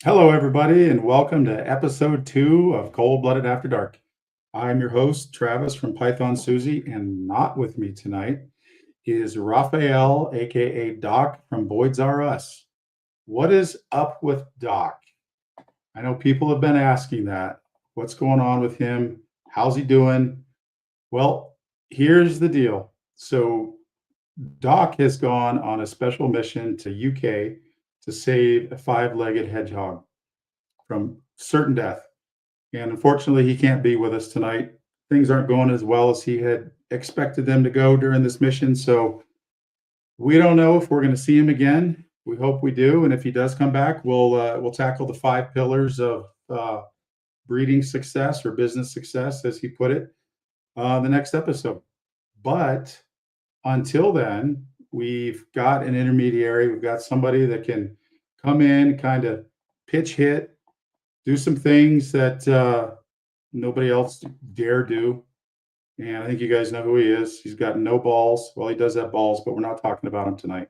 Hello, everybody, and welcome to episode 2 of Cold Blooded After Dark. I'm your host, Travis from Python Susie, and not with me tonight is Raphael, aka Doc from Boyd's R Us. What is up with Doc? I know people have been asking that. What's going on with him? How's he doing? Well, here's the deal. So, Doc has gone on a special mission to UK to save a 5-legged hedgehog from certain death. And unfortunately, he can't be with us tonight. Things aren't going as well as he had expected them to go during this mission. So we don't know if we're going to see him again. We hope we do. And if he does come back, we'll tackle the 5 pillars of breeding success or business success, as he put it, the next episode. But until then, we've got an intermediary. We've got somebody that can come in, kind of pitch hit, do some things that nobody else dare do. And I think you guys know who he is. He's got no balls. Well, he does have balls, but we're not talking about him tonight.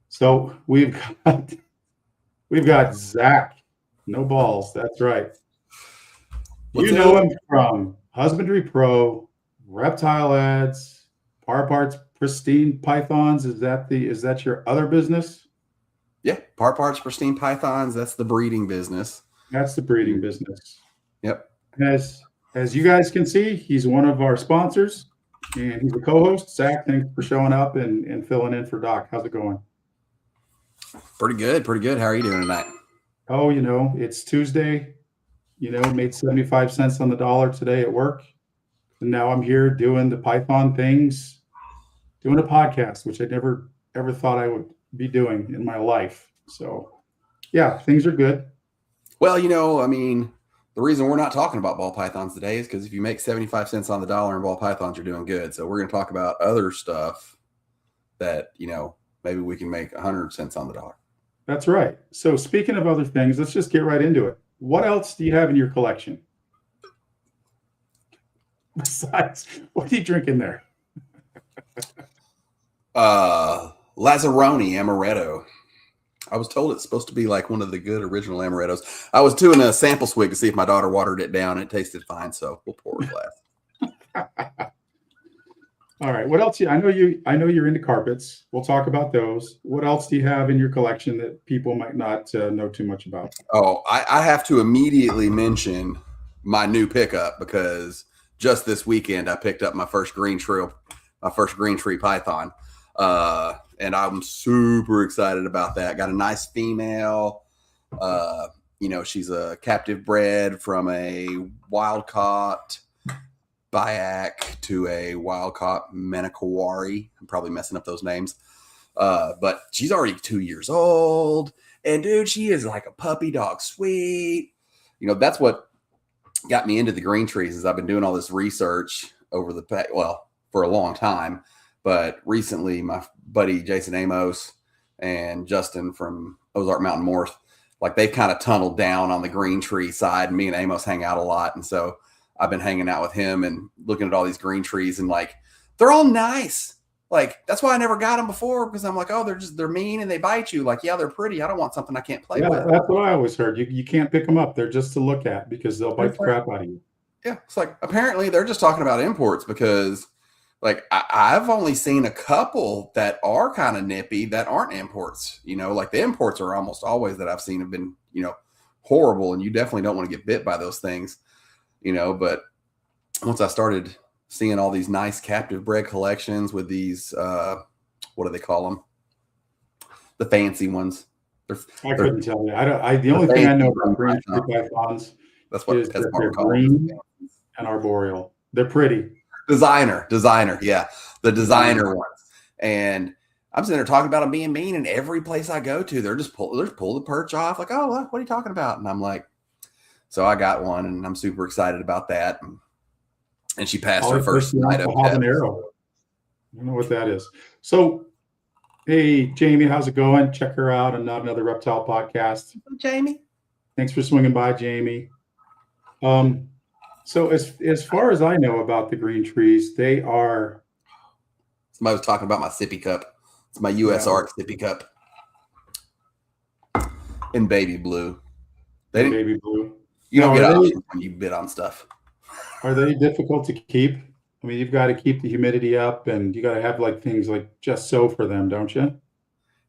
So we've got Zach. No balls. That's right. You know him from Husbandry Pro, Reptile Ads, Par Parts Pristine Pythons. Is that your other business? Yeah, Par Parts Pristine Pythons. That's the breeding business. That's the breeding business. Yep. As you guys can see, he's one of our sponsors, and he's a co-host. Zach, thanks for showing up and filling in for Doc. How's it going? Pretty good. How are you doing tonight? Oh, it's Tuesday. Made 75 cents on the dollar today at work. And now I'm here doing the Python things, doing a podcast, which I never ever thought I would be doing in my life. So, yeah, things are good. Well, the reason we're not talking about ball pythons today is because if you make 75 cents on the dollar in ball pythons, you're doing good. So we're going to talk about other stuff that, maybe we can make 100 cents on the dollar. That's right. So speaking of other things, let's just get right into it. What else do you have in your collection? Besides, what are you drinking there? Lazzaroni Amaretto. I was told it's supposed to be like one of the good original Amarettos. I was doing a sample swig to see if my daughter watered it down. It tasted fine, so we'll pour a glass. All right. What else? I know you're into carpets. We'll talk about those. What else do you have in your collection that people might not know too much about? Oh, I have to immediately mention my new pickup because just this weekend I picked up my first green tree python. And I'm super excited about that. Got a nice female. She's a captive bred from a wild-caught Biak to a wild-caught Menakawari. I'm probably messing up those names. But she's already 2 years old. And, dude, she is like a puppy dog sweet. That's what got me into the green trees is I've been doing all this research for a long time. But recently, my buddy Jason Amos and Justin from Ozark Mountain Morse, they've kind of tunneled down on the green tree side. And me and Amos hang out a lot. And so I've been hanging out with him and looking at all these green trees and they're all nice. That's why I never got them before because I'm like, oh, they're mean and they bite you. Yeah, they're pretty. I don't want something I can't play with. That's what I always heard. You can't pick them up. They're just to look at because they'll bite the crap out of you. Yeah. It's apparently they're just talking about imports because I've only seen a couple that are kind of nippy that aren't imports, the imports are almost always that I've seen have been, horrible. And you definitely don't want to get bit by those things, but once I started seeing all these nice captive bred collections with these, what do they call them? The fancy ones. I couldn't tell you. The only thing I know about green tree pythons is that they're green and arboreal. They're pretty. Designer, yeah, the designer ones. And I'm sitting there talking about them being mean, and every place I go to, they're just pull the perch off. Oh, what are you talking about? And I'm like, so I got one, and I'm super excited about that. And she passed her first night of habanero. I don't know what that is. So, hey, Jamie, how's it going? Check her out on Not Another Reptile Podcast. Jamie, thanks for swinging by, Jamie. So as far as I know about the green trees, they are. Somebody was talking about my sippy cup. It's my US Yeah. Arc sippy cup in baby blue. They didn't, Baby blue. you don't Now, get are they options when you bid on stuff. difficult to keep? I mean, you've got to keep the humidity up, and you got to have like things like just so for them, don't you?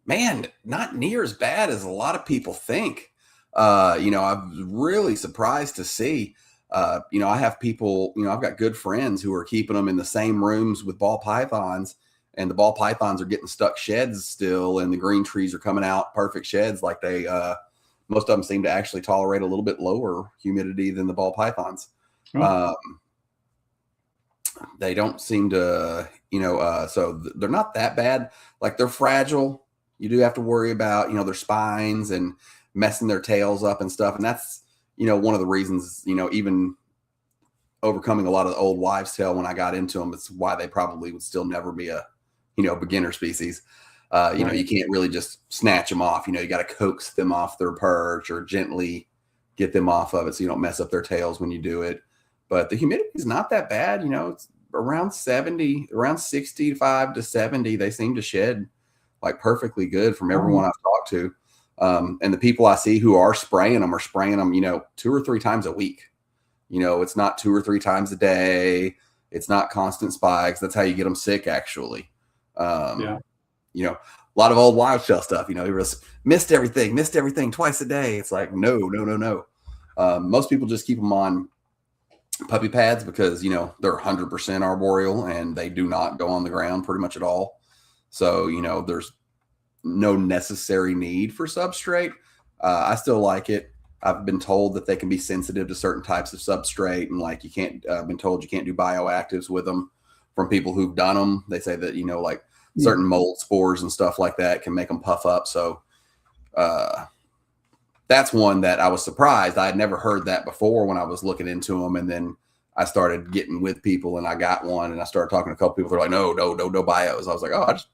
Man, not near as bad as a lot of people think. I'm really surprised to see. I have people, I've got good friends who are keeping them in the same rooms with ball pythons, and the ball pythons are getting stuck sheds still, and the green trees are coming out perfect sheds. Like most of them seem to actually tolerate a little bit lower humidity than the ball pythons. Oh, They don't seem to, so they're not that bad. Like they're fragile. You do have to worry about, their spines and messing their tails up and stuff. And that's, one of the reasons, even overcoming a lot of the old wives' tale when I got into them, it's why they probably would still never be a, beginner species. right. You can't really just snatch them off. You got to coax them off their perch or gently get them off of it so you don't mess up their tails when you do it. But the humidity is not that bad. It's around 70, around 65 to 70. They seem to shed like perfectly good from everyone I've talked to. And the people I see who are spraying them 2 or 3 times a week. It's not 2 or 3 times a day. It's not constant spikes. That's how you get them sick, actually. Yeah. A lot of old wild shell stuff, it was missed everything twice a day. It's like, no. Most people just keep them on puppy pads because, they're 100% arboreal and they do not go on the ground pretty much at all. So, there's no necessary need for substrate. I still like it. I've been told that they can be sensitive to certain types of substrate, and like I've been told you can't do bioactives with them from people who've done them. They say that, like certain mold spores and stuff like that can make them puff up. So that's one that I was surprised. I had never heard that before when I was looking into them. And then I started getting with people and I got one and I started talking to a couple people. They're like, no bios. I was like, oh, I just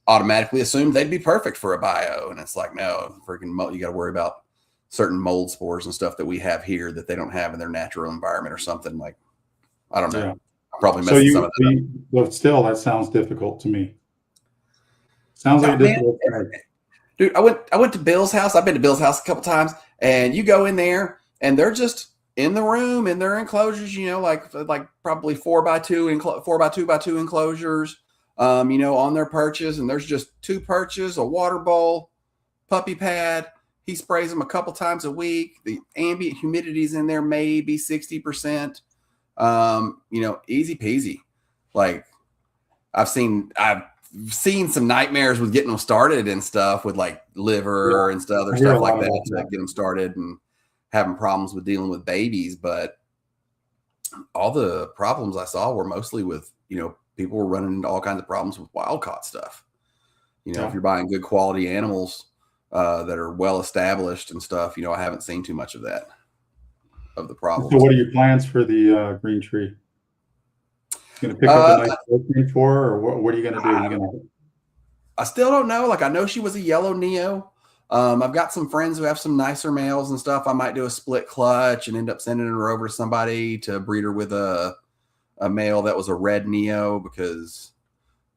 automatically assumed they'd be perfect for a bio. And it's like, no, freaking you got to worry about certain mold spores and stuff that we have here that they don't have in their natural environment or something. Like, I don't know. Yeah. I'm probably messing some of that up. But still, that sounds difficult to me. Sounds like a difficult thing. Dude, I went to Bill's house. I've been to Bill's house a couple times, and you go in there, and they're just in the room in their enclosures. Like probably 4x2 enclosures. On their perches, and there's just 2 perches, a water bowl, puppy pad. He sprays them a couple times a week. The ambient humidity's in there maybe 60%. Easy peasy. Like I've seen some nightmares with getting them started and stuff with like liver and stuff, other stuff like that to get them started and having problems with dealing with babies. But all the problems I saw were mostly with, people were running into all kinds of problems with wild caught stuff. If you're buying good quality animals that are well established and stuff, I haven't seen too much of that, of the problems. So what are your plans for the green tree? Going to pick up a nice green for her, or what are you going to do? I still don't know. Like, I know she was a yellow Neo. I've got some friends who have some nicer males and stuff. I might do a split clutch and end up sending her over to somebody to breed her with a male that was a red Neo, because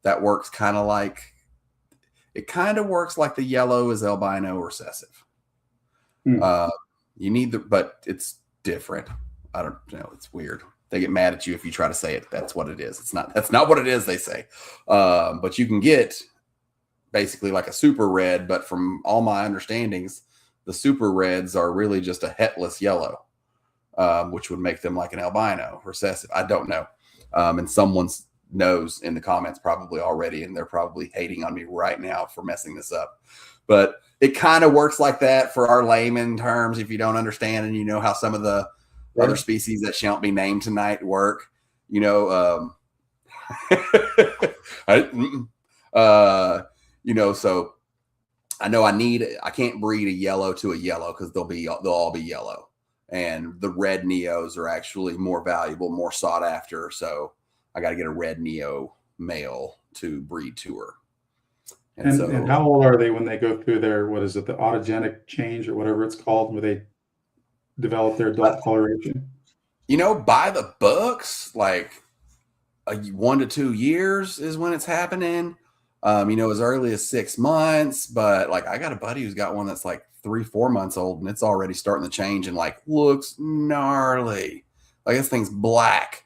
that works kind of like the yellow is albino recessive. You need but it's different. I don't know. It's weird. They get mad at you if you try to say it. That's what it is. That's not what it is, they say. But you can get basically like a super red, but from all my understandings, the super reds are really just a hetless yellow, which would make them like an albino recessive. I don't know. And someone knows in the comments probably already, and they're probably hating on me right now for messing this up. But it kind of works like that for our layman terms, if you don't understand and how some of the other species that shan't be named tonight work. So I know I can't breed a yellow to a yellow because they'll all be yellow, and the red Neos are actually more valuable, more sought after. So I got to get a red Neo male to breed to her. And how old are they when they go through their, what is it, the autogenic change or whatever it's called, where they develop their adult coloration? By the books, like 1 to 2 years is when it's happening. As early as 6 months, but like I got a buddy who's got one that's like 3-4 months old and it's already starting to change and like looks gnarly. Like this thing's black.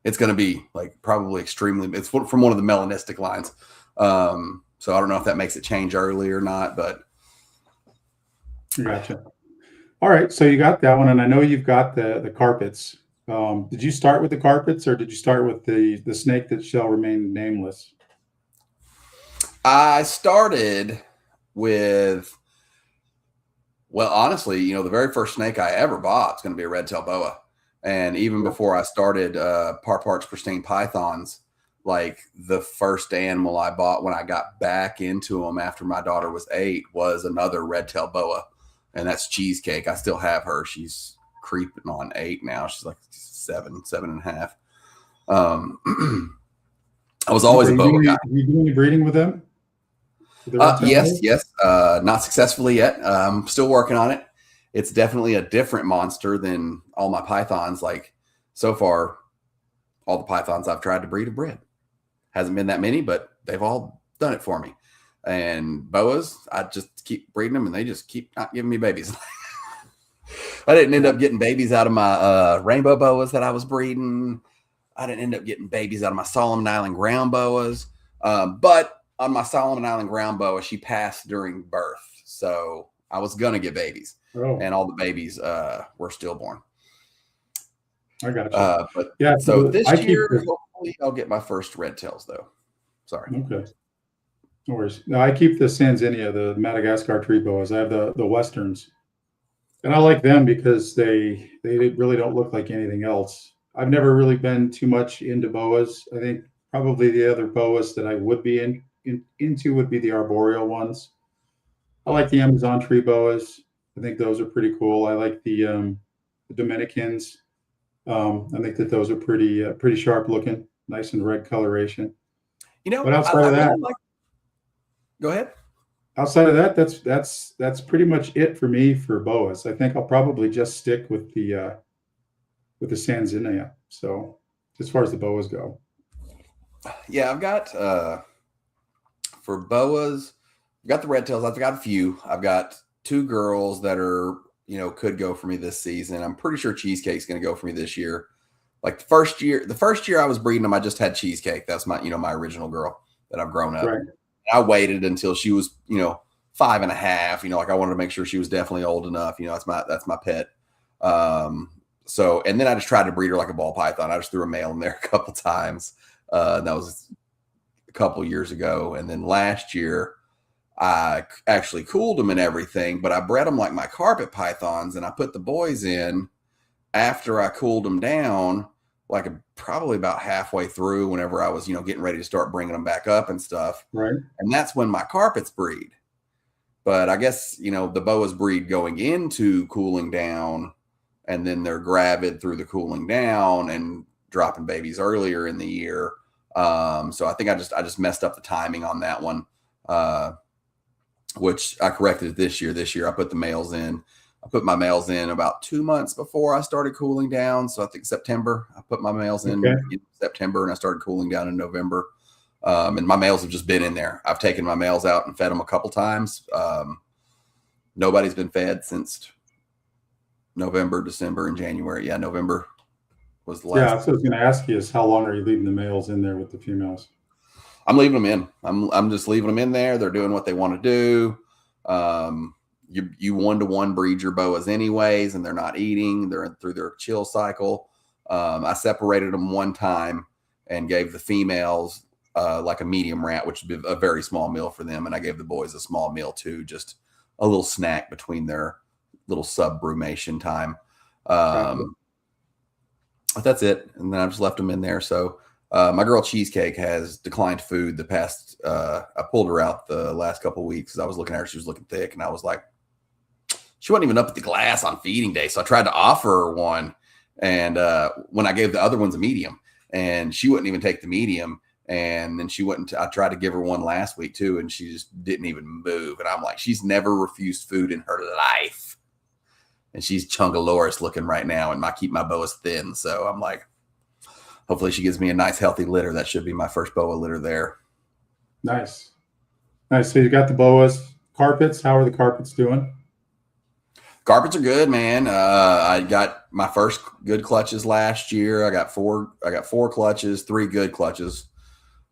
It's going to be like probably extremely, it's from one of the melanistic lines. So I don't know if that makes it change early or not, but. Gotcha. All right. So you got that one. And I know you've got the carpets. Did you start with the carpets or did you start with the snake that shall remain nameless? I started with, well, honestly, the very first snake I ever bought is going to be a red-tailed boa. And even before I started Parpart's Pristine Pythons, like the first animal I bought when I got back into them after my daughter was 8 was another red-tailed boa. And that's Cheesecake. I still have her. She's creeping on 8 now. She's like 7.5. I was always a boa guy. Are you doing any breeding with them? Yes. Not successfully yet. I'm still working on it. It's definitely a different monster than all my pythons. Like so far, all the pythons I've tried to breed have bred. Hasn't been that many, but they've all done it for me. And boas, I just keep breeding them and they just keep not giving me babies. I didn't end up getting babies out of my rainbow boas that I was breeding. I didn't end up getting babies out of my Solomon Island ground boas. But on my Solomon Island ground boa, she passed during birth. So I was going to get babies. Oh. And all the babies were stillborn. I got you. But yeah, so this year, hopefully I'll get my first red tails though. Sorry. Okay. No worries. No, I keep the Sanzinia, the Madagascar tree boas. I have the Westerns. And I like them because they really don't look like anything else. I've never really been too much into boas. I think probably the other boas that I would be into would be the arboreal ones. I like the Amazon tree boas. I think those are pretty cool. I like the Dominicans. I think that those are pretty sharp looking, nice and red coloration. But outside of that, go ahead. Outside of that, that's pretty much it for me for boas. I think I'll probably just stick with the Sanzinia. So as far as the boas go. Yeah, I've got for boas, I've got the red tails. I've got a few. I've got 2 girls that are, could go for me this season. I'm pretty sure Cheesecake's going to go for me this year. Like the first year I was breeding them, I just had Cheesecake. That's my, my original girl that I've grown up. Right. I waited until she was, 5.5, like I wanted to make sure she was definitely old enough. That's my pet. So, and then I just tried to breed her like a ball python. I just threw a male in there a couple times. That was a couple years ago. And then last year I actually cooled them and everything, but I bred them like my carpet pythons and I put the boys in after I cooled them down, like probably about halfway through whenever I was, getting ready to start bringing them back up and stuff. Right. And that's when my carpets breed. But I guess, the boas breed going into cooling down and then they're gravid through the cooling down and dropping babies earlier in the year. So I think I just messed up the timing on that one, which I corrected it this year. This year I put the males in. I put my males in about 2 months before I started cooling down. So I think September, I put my males in September and I started cooling down in November. And my males have just been in there. I've taken my males out and fed them a couple times. Nobody's been fed since November, December, and January. Yeah, November was the last. Yeah, so I was going to ask you is how long are you leaving the males in there with the females? I'm leaving them in. I'm just leaving them in there. They're doing what they want to do. You 1-to-1 breed your boas anyways, and they're not eating. They're through their chill cycle. I separated them one time and gave the females like a medium rat, which would be a very small meal for them. And I gave the boys a small meal too, just a little snack between their little sub-brumation time. But that's it. And then I just left them in there. So my girl Cheesecake has declined food the past, I pulled her out the last couple of weeks. I was looking at her. She was looking thick and I was like, she wasn't even up at the glass on feeding day. So I tried to offer her one. And when I gave the other ones a medium and she wouldn't even take the medium. And then she wouldn't, I tried to give her one last week too. And she just didn't even move. And I'm like, she's never refused food in her life. And she's Chungaloris looking right now. And I keep my boas thin. So I'm like, hopefully she gives me a nice healthy litter. That should be my first boa litter there. Nice. Nice. So you got the boas. Carpets. How are the carpets doing? Carpets are good, man. I got my first good clutches last year. I got four clutches, three good clutches.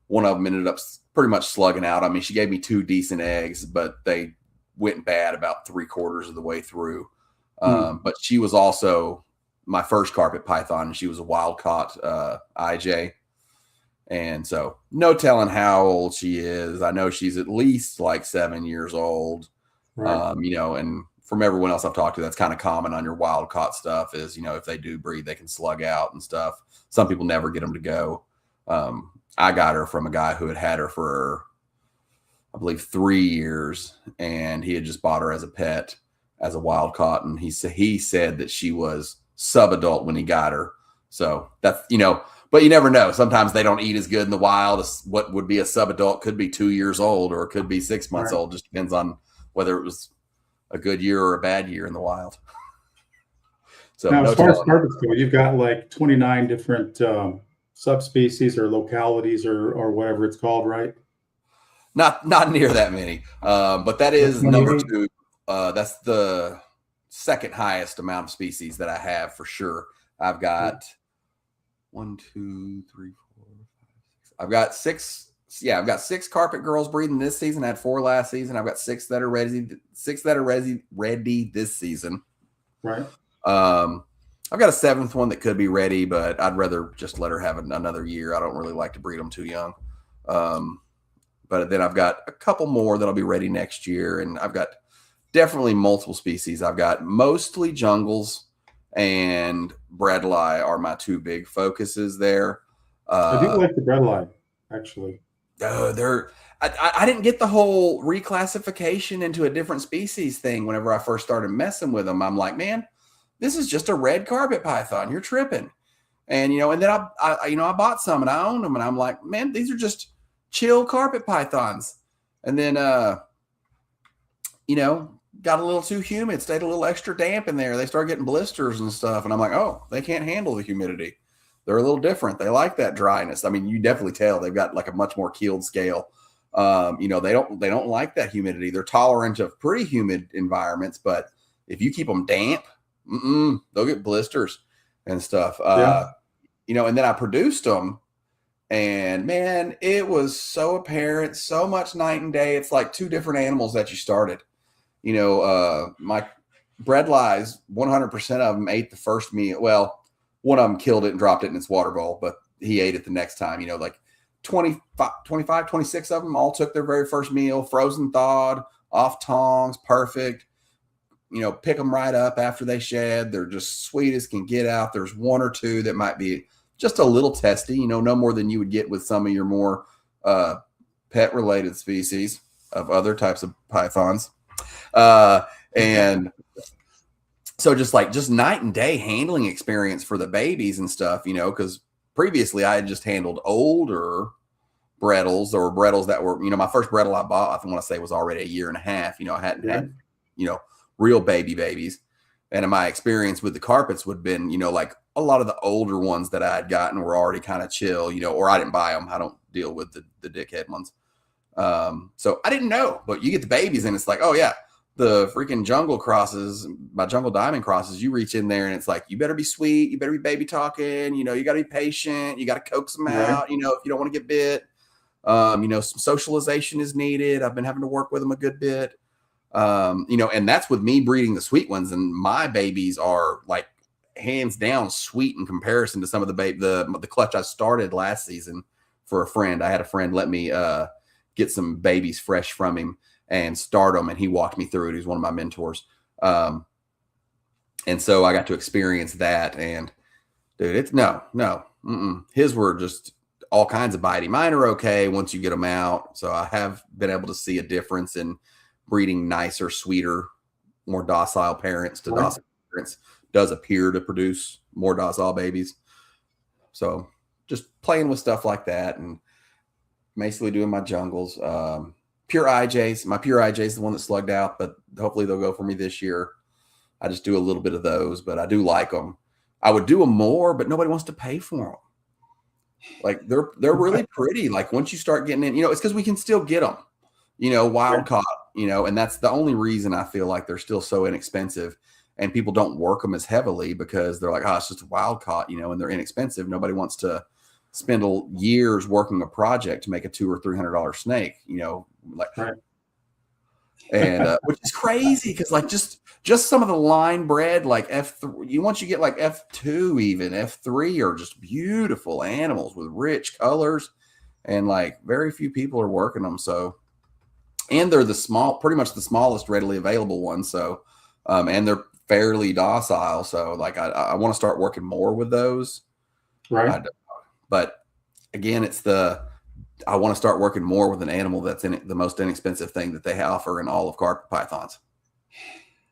One of them ended up pretty much slugging out. I mean, she gave me two decent eggs, but they went bad about 3/4 of the way through. But she was also my first carpet python, and she was a wild caught IJ. And so no telling how old she is. I know she's at least like 7 years old. Right. And from everyone else I've talked to, that's kind of common on your wild caught stuff is, if they do breed, they can slug out and stuff. Some people never get them to go. I got her from a guy who had her for, I believe, 3 years, and he had just bought her as a pet, as a wild caught. And he said that she was sub-adult when he got her. So that's, but you never know. Sometimes they don't eat as good in the wild as what would be a sub-adult. Could be 2 years old, or it could be 6 months old. Just depends on whether it was a good year or a bad year in the wild. So now, as far as carpets go, you've got like 29 different subspecies or localities or whatever it's called, right? Not near that many, but that is number two. That's the second highest amount of species that I have for sure. I've got 1, 2, 3, 4, 5, 6. I've got six. Yeah, I've got 6 carpet girls breeding this season. I had 4 last season. I've got 6 that are ready. 6 that are ready this season. Right. I've got a 7th one that could be ready, but I'd rather just let her have another year. I don't really like to breed them too young. But then I've got a couple more that'll be ready next year, and I've got definitely multiple species. I've got mostly jungles and bredli are my 2 big focuses there. I do like the bredli, actually. I didn't get the whole reclassification into a different species thing whenever I first started messing with them. I'm like, man, this is just a red carpet python. You're tripping. And, and then I bought some and I owned them, and I'm like, man, these are just chill carpet pythons. And then, got a little too humid, stayed a little extra damp in there. They start getting blisters and stuff. And I'm like, oh, they can't handle the humidity. They're a little different. They like that dryness. I mean, you definitely tell they've got like a much more keeled scale. They don't like that humidity. They're tolerant of pretty humid environments, but if you keep them damp, they'll get blisters and stuff. And then I produced them, and man, it was so apparent, so much night and day. It's like 2 different animals that you started. My bredlis, 100% of them ate the first meal. Well, one of them killed it and dropped it in its water bowl, but he ate it the next time. Like 25, 26 of them all took their very first meal, frozen thawed, off tongs, perfect. Pick them right up after they shed. They're just sweet as can get out. There's 1 or 2 that might be just a little testy, no more than you would get with some of your more pet-related species of other types of pythons. And so just night and day handling experience for the babies and stuff, because previously I had just handled older brettles or brettles that were, my first brettle I bought, I want to say was already 1.5 years. I hadn't had, real babies. And my experience with the carpets would have been, like a lot of the older ones that I had gotten were already kind of chill, or I didn't buy them. I don't deal with the dickhead ones. So I didn't know, but you get the babies and it's like, oh yeah, the freaking jungle crosses, my jungle diamond crosses, you reach in there and it's like, you better be sweet. You better be baby talking, you got to be patient. You got to coax them out, if you don't want to get bit. Some socialization is needed. I've been having to work with them a good bit. And that's with me breeding the sweet ones. And my babies are like hands down sweet in comparison to some of the clutch I started last season for a friend. I had a friend let me, get some babies fresh from him and start them. And he walked me through it. He's one of my mentors. And so I got to experience that, and dude, it's his were just all kinds of bitey. Mine are okay once you get them out. So I have been able to see a difference in breeding nicer, sweeter, more docile parents to docile parents. Does appear to produce more docile babies. So just playing with stuff like that and basically doing my jungles. Pure IJs. My pure IJ is the one that slugged out, but hopefully they'll go for me this year. I just do a little bit of those, but I do like them. I would do them more, but nobody wants to pay for them. Like they're really pretty. Like once you start getting in, it's because we can still get them. wild caught, and that's the only reason I feel like they're still so inexpensive and people don't work them as heavily because they're like, oh, it's just a wild caught, and they're inexpensive. Nobody wants to spend years working a project to make a $200 or $300 snake, Right. and which is crazy because like just some of the line bred like F3, once you get like F2, even F3 are just beautiful animals with rich colors, and like very few people are working them. So, and they're pretty much the smallest readily available ones. So, and they're fairly docile. So like I want to start working more with those. Right. But again, I want to start working more with an animal that's in the most inexpensive thing that they offer in all of carpet pythons.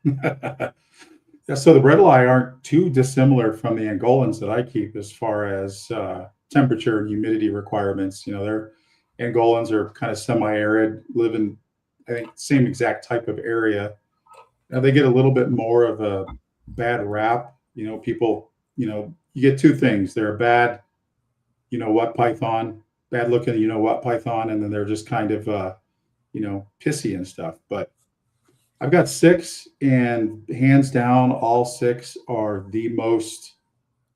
Yeah, so the bredli aren't too dissimilar from the Angolans that I keep as far as temperature and humidity requirements. Their Angolans are kind of semi-arid, live in, I think, same exact type of area. Now they get a little bit more of a bad rap. People, you get two things. They're a bad, what python, bad looking, what python, and then they're just kind of, pissy and stuff. But I've got 6, and hands down, all 6 are the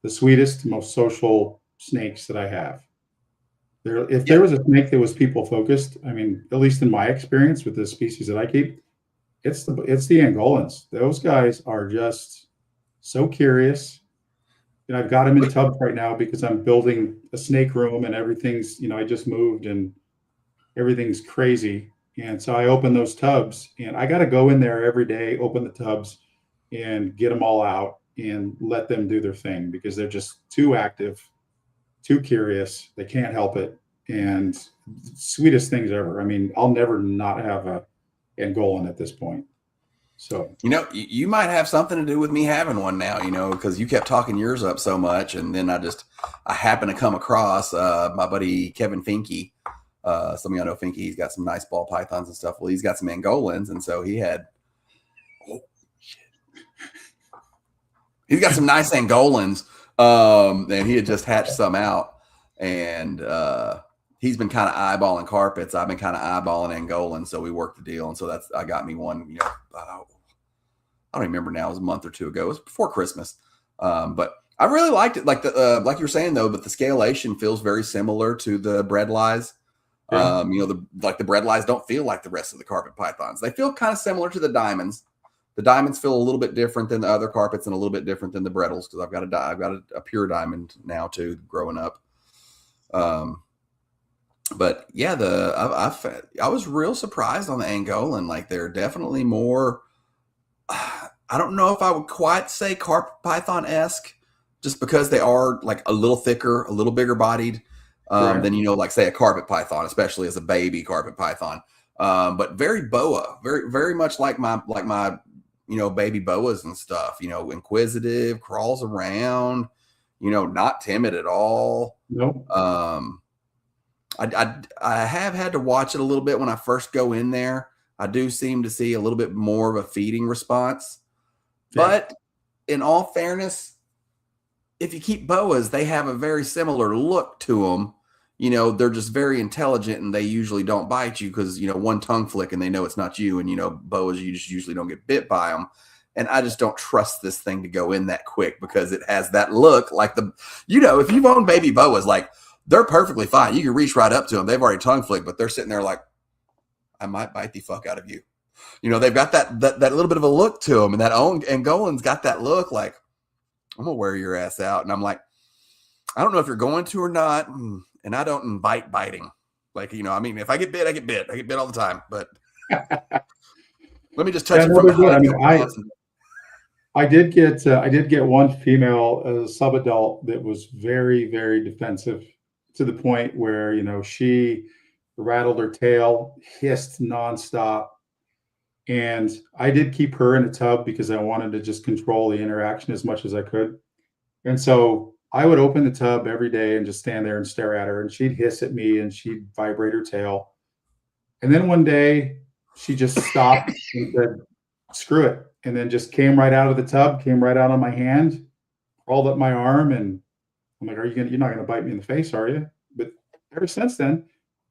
sweetest, most social snakes that I have. If there was a snake that was people focused, I mean, at least in my experience with the species that I keep, it's the Angolans. Those guys are just so curious. And I've got them in tubs right now because I'm building a snake room and everything's, I just moved and everything's crazy. And so I open those tubs and I got to go in there every day, open the tubs and get them all out and let them do their thing because they're just too active, too curious. They can't help it. And sweetest things ever. I mean, I'll never not have a Angolan at this point. So, you might have something to do with me having one now, because you kept talking yours up so much. And then I happened to come across my buddy, Kevin Finke. Some of y'all know Finke. He's got some nice ball pythons and stuff. Well, he's got some Angolans. And so he's got some nice Angolans. And he had just hatched some out, and he's been kind of eyeballing carpets. I've been kind of eyeballing Angolans. So we worked the deal. And so I got me one, I don't remember now. It was a month or two ago. It was before Christmas. But I really liked it. Like like you were saying though, but the scalation feels very similar to the bredlis. Yeah. The bredlis don't feel like the rest of the carpet pythons. They feel kind of similar to the diamonds. The diamonds feel a little bit different than the other carpets and a little bit different than the bredls because I've got a pure diamond now too, growing up. But yeah, I was real surprised on the Angolan. Like they're definitely more. I don't know if I would quite say carpet python-esque, just because they are like a little thicker, a little bigger bodied than like say a carpet python, especially as a baby carpet python. But very boa, very very much like my baby boas and stuff. Inquisitive, crawls around. Not timid at all. Nope. I have had to watch it a little bit when I first go in there. I do seem to see a little bit more of a feeding response. Yeah. But in all fairness, if you keep boas, they have a very similar look to them. They're just very intelligent and they usually don't bite you because, one tongue flick and they know it's not you. And, boas, you just usually don't get bit by them. And I just don't trust this thing to go in that quick because it has that look like if you've owned baby boas, like they're perfectly fine. You can reach right up to them. They've already tongue flicked, but they're sitting there like, I might bite the fuck out of you. They've got that little bit of a look to them, and that Angolan's got that look like, I'm gonna wear your ass out. And I'm like, I don't know if you're going to or not, and I don't invite biting. Like, if I get bit, I get bit. I get bit all the time. But let me just touch it from behind. I did get one female subadult that was very, very defensive to the point where she rattled her tail, hissed nonstop. And I did keep her in a tub because I wanted to just control the interaction as much as I could. And so I would open the tub every day and just stand there and stare at her, and she'd hiss at me and she'd vibrate her tail. And then one day she just stopped and said, screw it. And then just came right out of the tub, came right out on my hand, crawled up my arm. And I'm like, you're not going to bite me in the face, are you? But ever since then,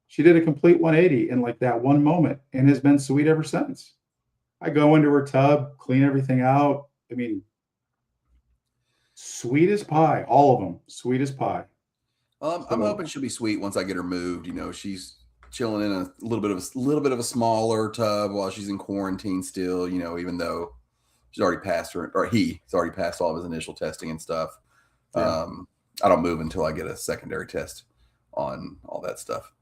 She did a complete 180 in like that one moment and has been sweet ever since. I go into her tub, clean everything out. I mean, sweet as pie, all of them, sweet as pie. I'm So hoping she'll be sweet once I get her moved. She's chilling in a little bit of a smaller tub while she's in quarantine still. Even though she's already passed he's already passed all of his initial testing and stuff. yeah. I don't move until I get a secondary test on all that stuff.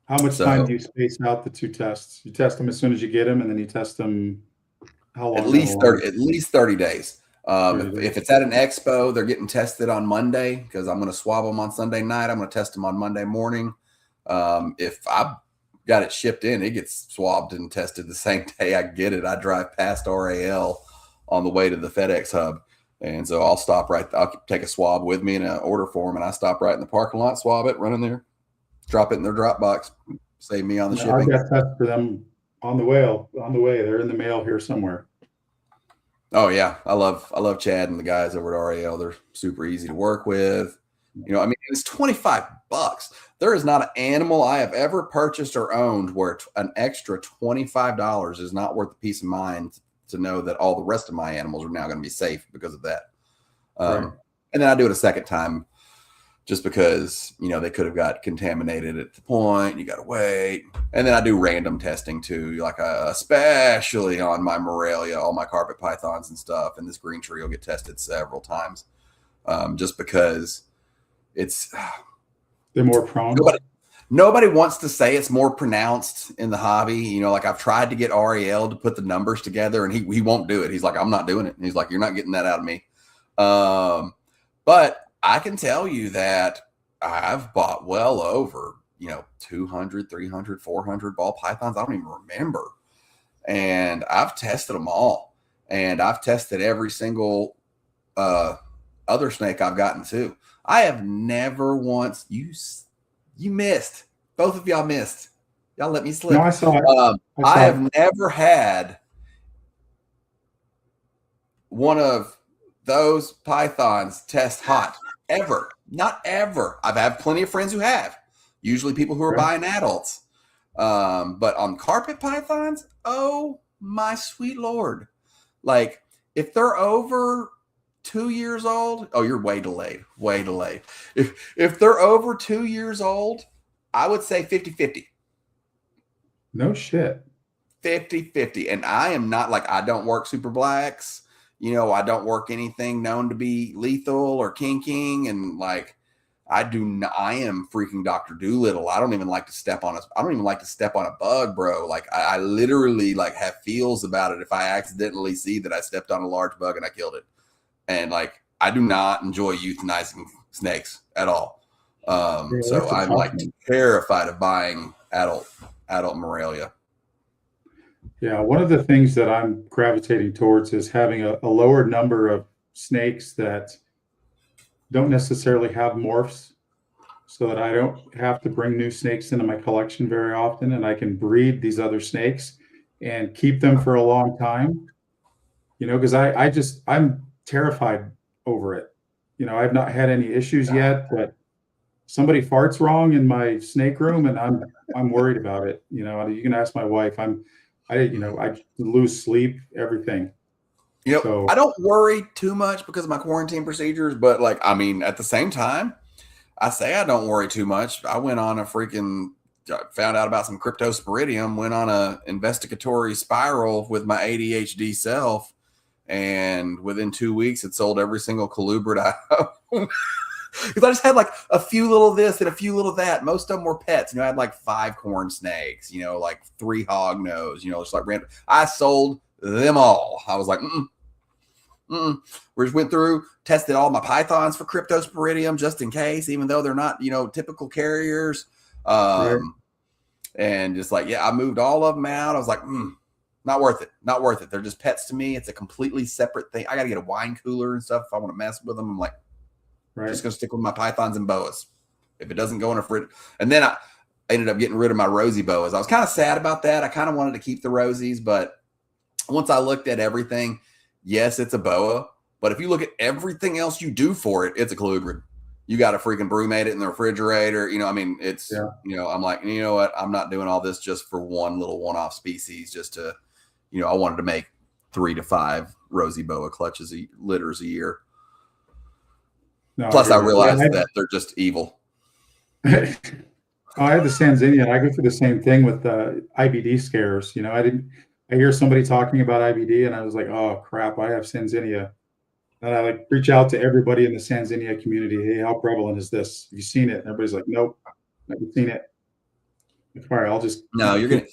How much time So do you space out the two tests? You test them as soon as you get them, and then you test them how at long down the least line? 30 days. 30 If, days. if it's at an expo, they're getting tested on Monday because I'm going to swab them on Sunday night. I'm going to test them on Monday morning. If I got it shipped in, it gets swabbed and tested the same day I get it. I drive past RAL on the way to the FedEx hub. And so I'll take a swab with me in an order form, and I stop right in the parking lot, swab it, run in there, drop it in their drop box, save me on the I've shipping. got tests for them on the way. They're in the mail here somewhere. Oh yeah, I love Chad and the guys over at RAL. They're super easy to work with. It's $25. There is not an animal I have ever purchased or owned where an extra $25 is not worth the peace of mind to know that all the rest of my animals are now going to be safe because of that. Right. And then I do it a second time just because, they could have got contaminated at the point. You got to wait. And then I do random testing too, like especially on my Morelia, all my carpet pythons and stuff. And this green tree will get tested several times just because They're more prone. Nobody wants to say it's more pronounced in the hobby. Like I've tried to get REL to put the numbers together and he won't do it. He's like, I'm not doing it. And he's like, you're not getting that out of me. But I can tell you that I've bought well over, 200, 300, 400 ball pythons. I don't even remember. And I've tested them all. And I've tested every single other snake I've gotten to. I have never once, you missed. Both of y'all missed. Y'all let me slip. No, I saw it. I have never had one of those pythons test hot. Ever. Not ever. I've had plenty of friends who have. Usually people who are buying adults. But on carpet pythons, oh my sweet Lord. Like if they're over 2 years old, oh, you're way delayed. Way delayed. If they're over 2 years old, I would say 50-50. No shit. 50-50. And I am not like, I don't work super blacks. I don't work anything known to be lethal or kinking. And like, I am freaking Dr. Doolittle. I don't even like to step on a bug, bro. Like I literally like have feels about it if I accidentally see that I stepped on a large bug and I killed it. And like, I do not enjoy euthanizing snakes at all. So I'm like terrified of buying adult Morelia. Yeah, one of the things that I'm gravitating towards is having a lower number of snakes that don't necessarily have morphs, so that I don't have to bring new snakes into my collection very often, and I can breed these other snakes and keep them for a long time. Because I'm terrified over it. I've not had any issues yet, but somebody farts wrong in my snake room and I'm worried about it. You can ask my wife. I lose sleep, everything. So, I don't worry too much because of my quarantine procedures, but like, at the same time, I say I don't worry too much. I went on found out about some cryptosporidium, went on a investigatory spiral with my ADHD self. And within 2 weeks, it sold every single colubrid I own. Because I just had like a few little this and a few little that. Most of them were pets. I had like 5 corn snakes, like 3 hog nose, just like random. I sold them all. I was like, We just went through, tested all my pythons for cryptosporidium just in case, even though they're not, typical carriers. And just like, I moved all of them out. I was like, not worth it. Not worth it. They're just pets to me. It's a completely separate thing. I got to get a wine cooler and stuff if I want to mess with them. I'm like, I'm just going to stick with my pythons and boas. If it doesn't go in a fridge. And then I ended up getting rid of my rosy boas. I was kind of sad about that. I kind of wanted to keep the rosies, but once I looked at everything, yes, it's a boa. But if you look at everything else you do for it, it's a colubrid. you got to freaking brumate it in the refrigerator. You know, I mean, it's, Yeah. you know, I'm like, you know what? I'm not doing all this just for one little one-off species, just to, you know, I wanted to make 3 to 5 rosy boa litters a year. No, Plus, I hear you. realized Yeah, that they're just evil. I had the Sanzinia, and I go through the same thing with the IBD scares. You know, I hear somebody talking about IBD, and I was like, oh crap, I have Sanzinia. And I like reach out to everybody in the Sanzinia community. Hey, how prevalent is this? Have you seen it? And everybody's like, nope, never seen it. Like, all right, I'll just No, you're gonna.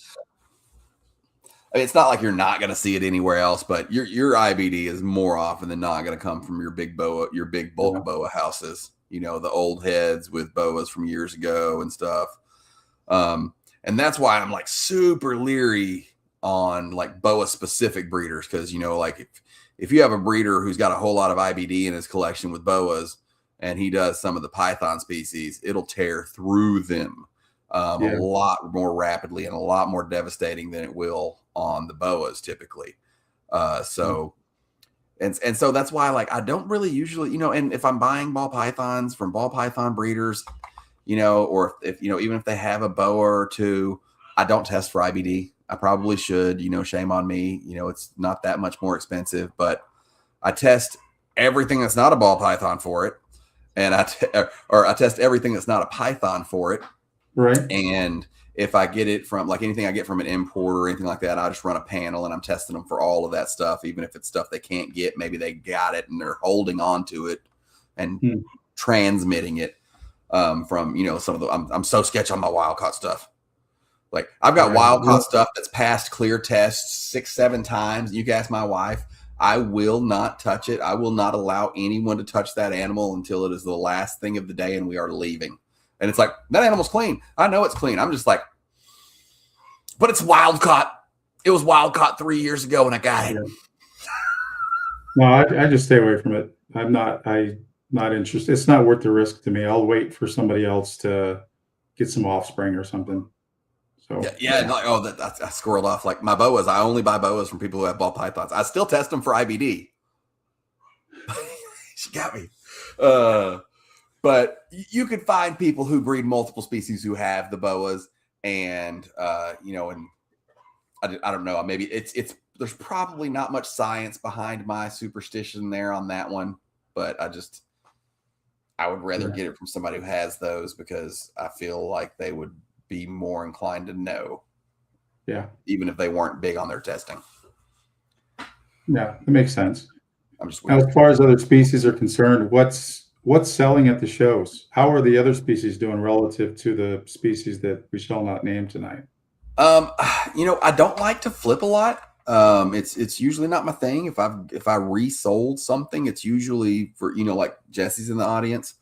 I mean, it's not like you're not going to see it anywhere else, but your IBD is more often than not going to come from your big bulk boa houses. You know, the old heads with boas from years ago and stuff. And that's why I'm like super leery on like boa specific breeders, because you know, like if you have a breeder who's got a whole lot of IBD in his collection with boas, and he does some of the python species, it'll tear through them a lot more rapidly and a lot more devastating than it will on the boas typically. So that's why, like, I don't really usually, you know, and if I'm buying ball pythons from ball python breeders, you know, or if you know, even if they have a boa or two, I don't test for IBD. I probably should, you know, shame on me. You know, it's not that much more expensive, but I test everything that's not a ball python for it. And I test everything that's not a python for it. right. And if I get it from like anything I get from an import or anything like that, I just run a panel and I'm testing them for all of that stuff, even if it's stuff they can't get. Maybe they got it and they're holding on to it and transmitting it from, you know, some of the, I'm so sketch on my wild caught stuff. Like I've got wild caught stuff that's passed clear tests 6-7 times. You can ask my wife. I will not touch it. I will not allow anyone to touch that animal until it is the last thing of the day and we are leaving. And it's like, that animal's clean. I know it's clean. I'm just like, but it's wild caught. It was wild caught 3 years ago when I got it. No, I just stay away from it. I'm not interested. It's not worth the risk to me. I'll wait for somebody else to get some offspring or something. So yeah. Like, oh, I squirreled off. Like my boas, I only buy boas from people who have ball pythons. I still test them for IBD. She got me. But you could find people who breed multiple species who have the boas, and you know, and I don't know, maybe it's there's probably not much science behind my superstition there on that one, but I would rather get it from somebody who has those, because I feel like they would be more inclined to know. Yeah. Even if they weren't big on their testing. Yeah, that makes sense. I'm just now, as far as other species are concerned, what's selling at the shows? How are the other species doing relative to the species that we shall not name tonight? You know, I don't like to flip a lot. It's usually not my thing. If I resold something, it's usually for, you know, like Jesse's in the audience,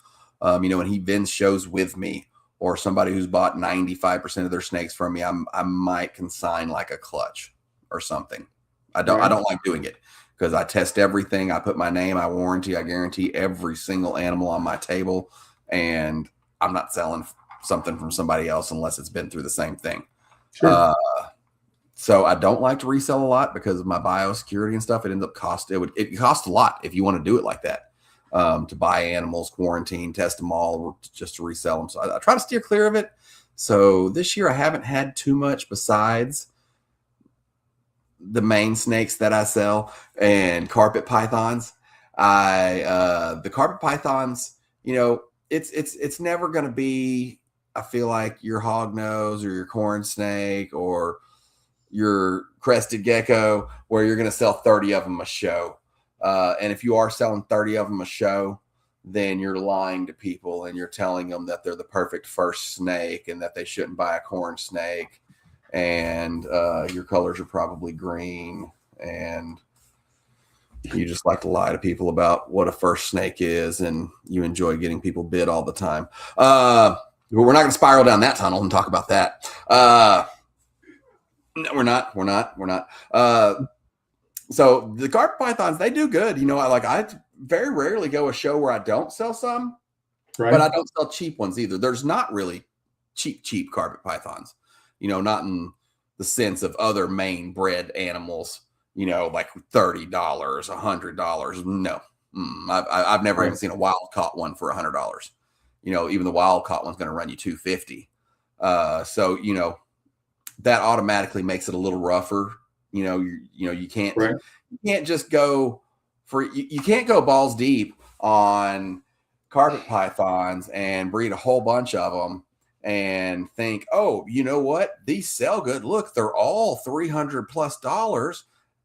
you know, and he vends shows with me, or somebody who's bought 95% of their snakes from me, I might consign like a clutch or something. I don't like doing it, because I test everything. I put my name, I warranty, I guarantee every single animal on my table, and I'm not selling something from somebody else unless it's been through the same thing. Sure. So I don't like to resell a lot because of my biosecurity and stuff. It ends up it costs a lot if you want to do it like that, to buy animals, quarantine, test them all, just to resell them. So I try to steer clear of it. So this year I haven't had too much besides the main snakes that I sell and carpet pythons. The carpet pythons, you know, it's never going to be, I feel like, your hognose or your corn snake or your crested gecko, where you're going to sell 30 of them a show. And if you are selling 30 of them a show, then you're lying to people and you're telling them that they're the perfect first snake and that they shouldn't buy a corn snake. And your colors are probably green, and you just like to lie to people about what a first snake is, and you enjoy getting people bid all the time. But we're not going to spiral down that tunnel and talk about that. No, we're not. So the carpet pythons, they do good. You know, I very rarely go a show where I don't sell some, but I don't sell cheap ones either. There's not really cheap carpet pythons. You know, not in the sense of other main bred animals, you know, like $30, $100. No, I've never even seen a wild caught one for $100. even the wild caught one's going to run you 250. So, that automatically makes it a little rougher. You can't, Right. you can't just go you can't go balls deep on carpet pythons and breed a whole bunch of them and think, oh, you know what? These sell good. Look, they're all $300+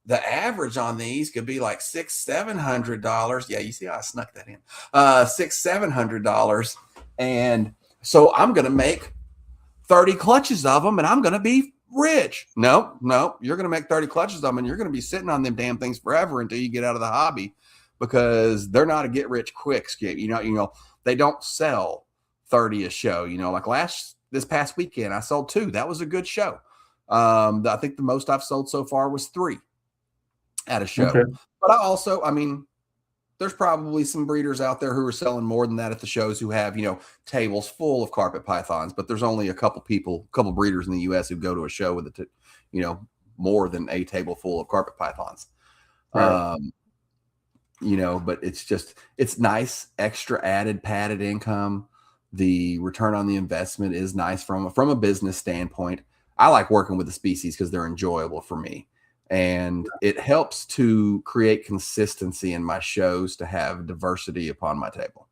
The average on these could be like $600-700. Yeah, you see how I snuck that in. $600-700. And so I'm going to make 30 clutches of them and I'm going to be rich. No, you're going to make 30 clutches of them and you're going to be sitting on them damn things forever until you get out of the hobby, because they're not a get rich quick scheme. They don't sell 30 a show. Like this past weekend, I sold 2. That was a good show. I think the most I've sold so far was 3 at a show. Okay. But I also, there's probably some breeders out there who are selling more than that at the shows who have, tables full of carpet pythons, but there's only a couple breeders in the US who go to a show with more than a table full of carpet pythons. Right. But it's nice, extra added padded income. The return on the investment is nice from a business standpoint. I like working with the species because they're enjoyable for me. And it helps to create consistency in my shows to have diversity upon my table.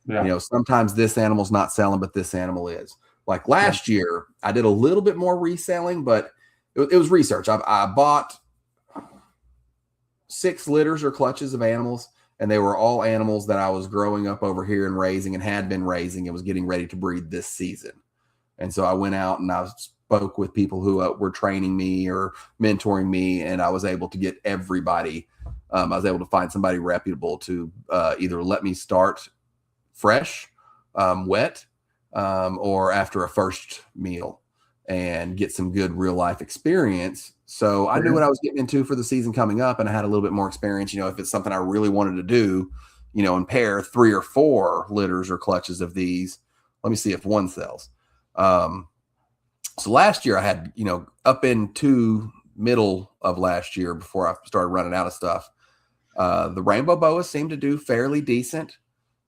Yeah. Sometimes this animal's not selling, but this animal is. Like last year, I did a little bit more reselling, but it was research. I bought 6 litters or clutches of animals, and they were all animals that I was growing up over here and raising and had been raising and was getting ready to breed this season. And so I went out and I spoke with people who were training me or mentoring me, and I was able to get everybody. I was able to find somebody reputable to either let me start fresh, wet, or after a first meal and get some good real life experience. So I knew what I was getting into for the season coming up, and I had a little bit more experience. If it's something I really wanted to do, and pair 3 or 4 litters or clutches of these, let me see if one sells. So last year I had, up into middle of last year before I started running out of stuff, the rainbow boas seemed to do fairly decent.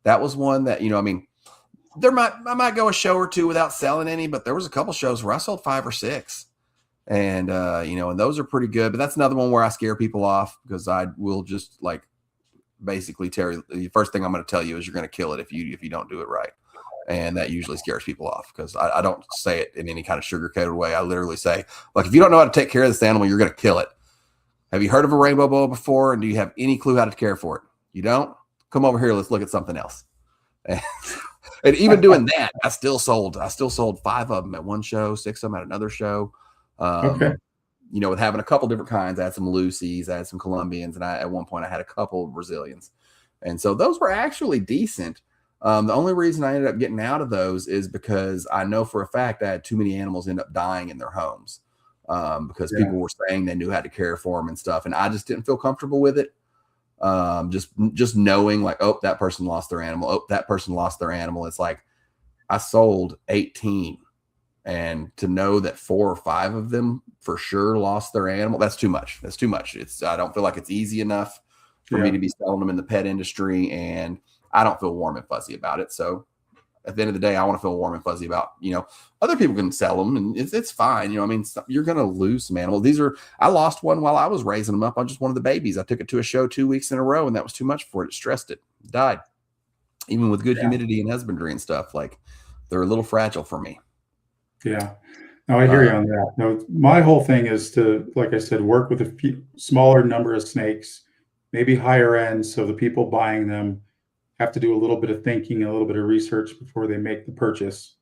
That was one that, I might go a show or 2 without selling any, but there was a couple shows where I sold 5 or 6. And, and those are pretty good, but that's another one where I scare people off because I will just basically the first thing I'm going to tell you is you're going to kill it if you don't do it right. And that usually scares people off because I don't say it in any kind of sugar-coated way. I literally say, if you don't know how to take care of this animal, you're going to kill it. Have you heard of a rainbow boa before? And do you have any clue how to care for it? You don't? Come over here. Let's look at something else. And even doing that, I still sold 5 of them at one show, 6 of them at another show. Okay. With having a couple different kinds. I had some Lucy's, I had some Colombians, and at one point I had a couple of Brazilians. And so those were actually decent. The only reason I ended up getting out of those is because I know for a fact I had too many animals end up dying in their homes because people were saying they knew how to care for them and stuff. And I just didn't feel comfortable with it. Just knowing that person lost their animal. Oh, that person lost their animal. It's like I sold 18 and to know that 4 or 5 of them for sure lost their animal. That's too much. I don't feel like it's easy enough for me to be selling them in the pet industry, and I don't feel warm and fuzzy about it. So at the end of the day, I want to feel warm and fuzzy about, other people can sell them and it's fine. You're going to lose some animals. I lost one while I was raising them up on just one of the babies. I took it to a show 2 weeks in a row and that was too much for it. It stressed it, died. Even with good humidity and husbandry and stuff, they're a little fragile for me. Yeah. No, I hear you on that. No, my whole thing is to, like I said, work with a few smaller number of snakes, maybe higher end. So the people buying them have to do a little bit of thinking, a little bit of research before they make the purchase.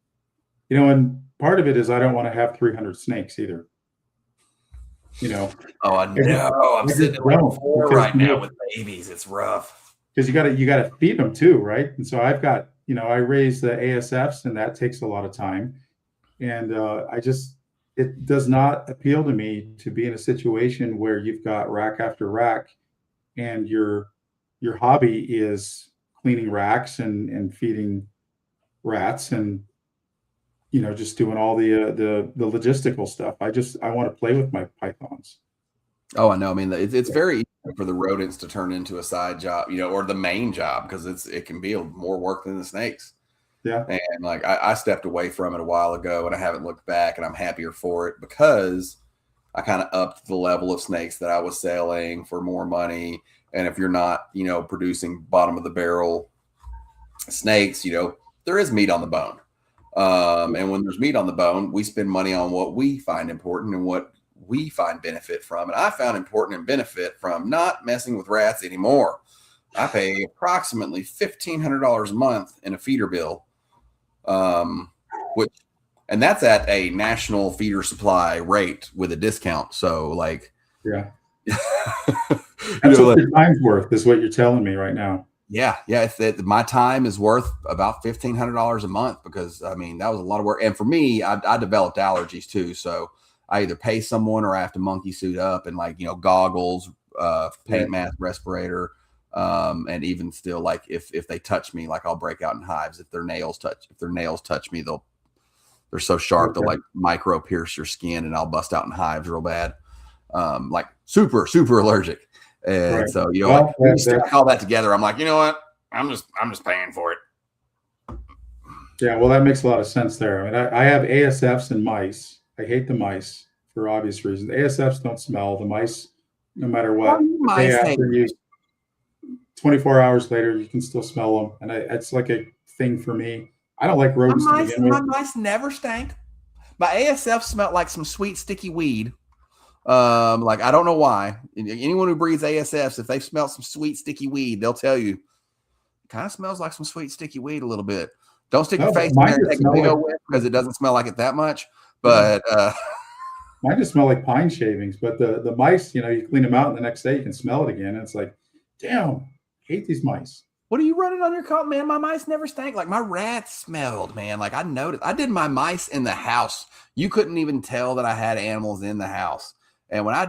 And part of it is I don't want to have 300 snakes either. Oh, I know. I'm sitting at 4 right now with babies. It's rough. Because you gotta feed them too, right? And so I've got, I raise the ASFs and that takes a lot of time. And it does not appeal to me to be in a situation where you've got rack after rack and your hobby is cleaning racks and feeding rats and just doing all the logistical stuff. I want to play with my pythons. Oh, I know. It's very easy for the rodents to turn into a side job, or the main job because it can be more work than the snakes. Yeah. And like I stepped away from it a while ago and I haven't looked back, and I'm happier for it because I kind of upped the level of snakes that I was selling for more money. And if you're not, producing bottom of the barrel snakes, there is meat on the bone. And when there's meat on the bone, we spend money on what we find important and what we find benefit from. And I found important and benefit from not messing with rats anymore. I pay approximately $1,500 a month in a feeder bill, and that's at a national feeder supply rate with a discount. So like, yeah, that's what your time's worth is what you're telling me right now. Yeah. My time is worth about $1,500 a month because that was a lot of work. And for me, I developed allergies too. So I either pay someone or I have to monkey suit up and goggles, paint mask, respirator. And even still, like if they touch me, like I'll break out in hives. If their nails touch me, they're so sharp, they'll like micro pierce your skin and I'll bust out in hives real bad. Like super, super allergic. And so, when you stack all that together, I'm like, you know what? I'm just paying for it. Yeah. Well, that makes a lot of sense there. I mean, I have ASFs and mice. I hate the mice for obvious reasons. The ASFs don't smell. The mice, no matter what, the day after you 24 hours later, you can still smell them. And it's like a thing for me. I don't like rodents to begin with. My mice never stank. My ASF smelled like some sweet, sticky weed. Like, I don't know why. Anyone who breeds ASFs, if they've smelled some sweet, sticky weed, they'll tell you it kind of smells like some sweet, sticky weed a little bit. Don't stick your face in there and take a big old whiff because it doesn't smell like it that much. But mine just smell like pine shavings. But the mice, you clean them out and the next day you can smell it again. And it's like, damn, I hate these mice. What are you running on your car, man? My mice never stank. Like my rats smelled, man. Like I noticed. I did my mice in the house. You couldn't even tell that I had animals in the house. And when I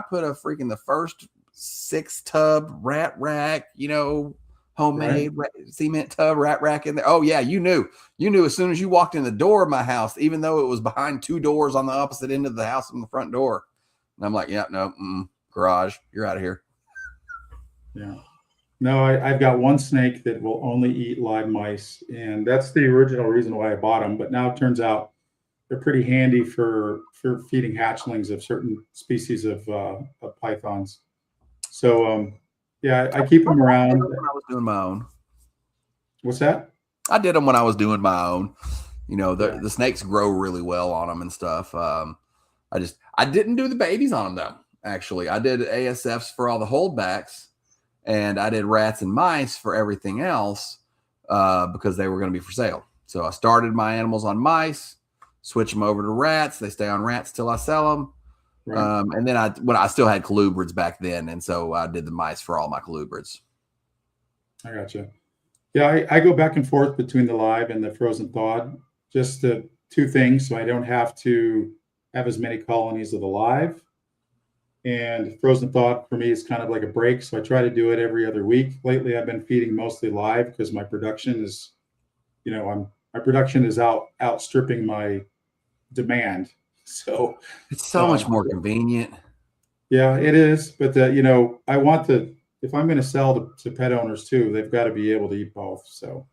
put the first 6-tub rat rack, homemade cement tub rat rack in there. Oh yeah, you knew as soon as you walked in the door of my house, even though it was behind 2 doors on the opposite end of the house from the front door. And I'm like, yeah, no, garage, you're out of here. Yeah. No, I've got one snake that will only eat live mice, and that's the original reason why I bought them. But now it turns out they're pretty handy for feeding hatchlings of certain species of pythons. So, yeah, I keep them around. When I was doing my own. What's that? I did them when I was doing my own. The snakes grow really well on them and stuff. I didn't do the babies on them though. Actually, I did ASFs for all the holdbacks. And I did rats and mice for everything else because they were going to be for sale. So I started my animals on mice, switch them over to rats. They stay on rats till I sell them. Right. And then I still had colubrids back then. And so I did the mice for all my colubrids. I gotcha. Yeah, I go back and forth between the live and the frozen thawed, just the 2 things. So I don't have to have as many colonies of the live. And frozen thawed for me is kind of like a break. So I try to do it every other week. Lately, I've been feeding mostly live because my production is, my production is outstripping my demand. So it's so much more convenient. Yeah, it is. But I want if I'm going to sell to pet owners too, they've got to be able to eat both. So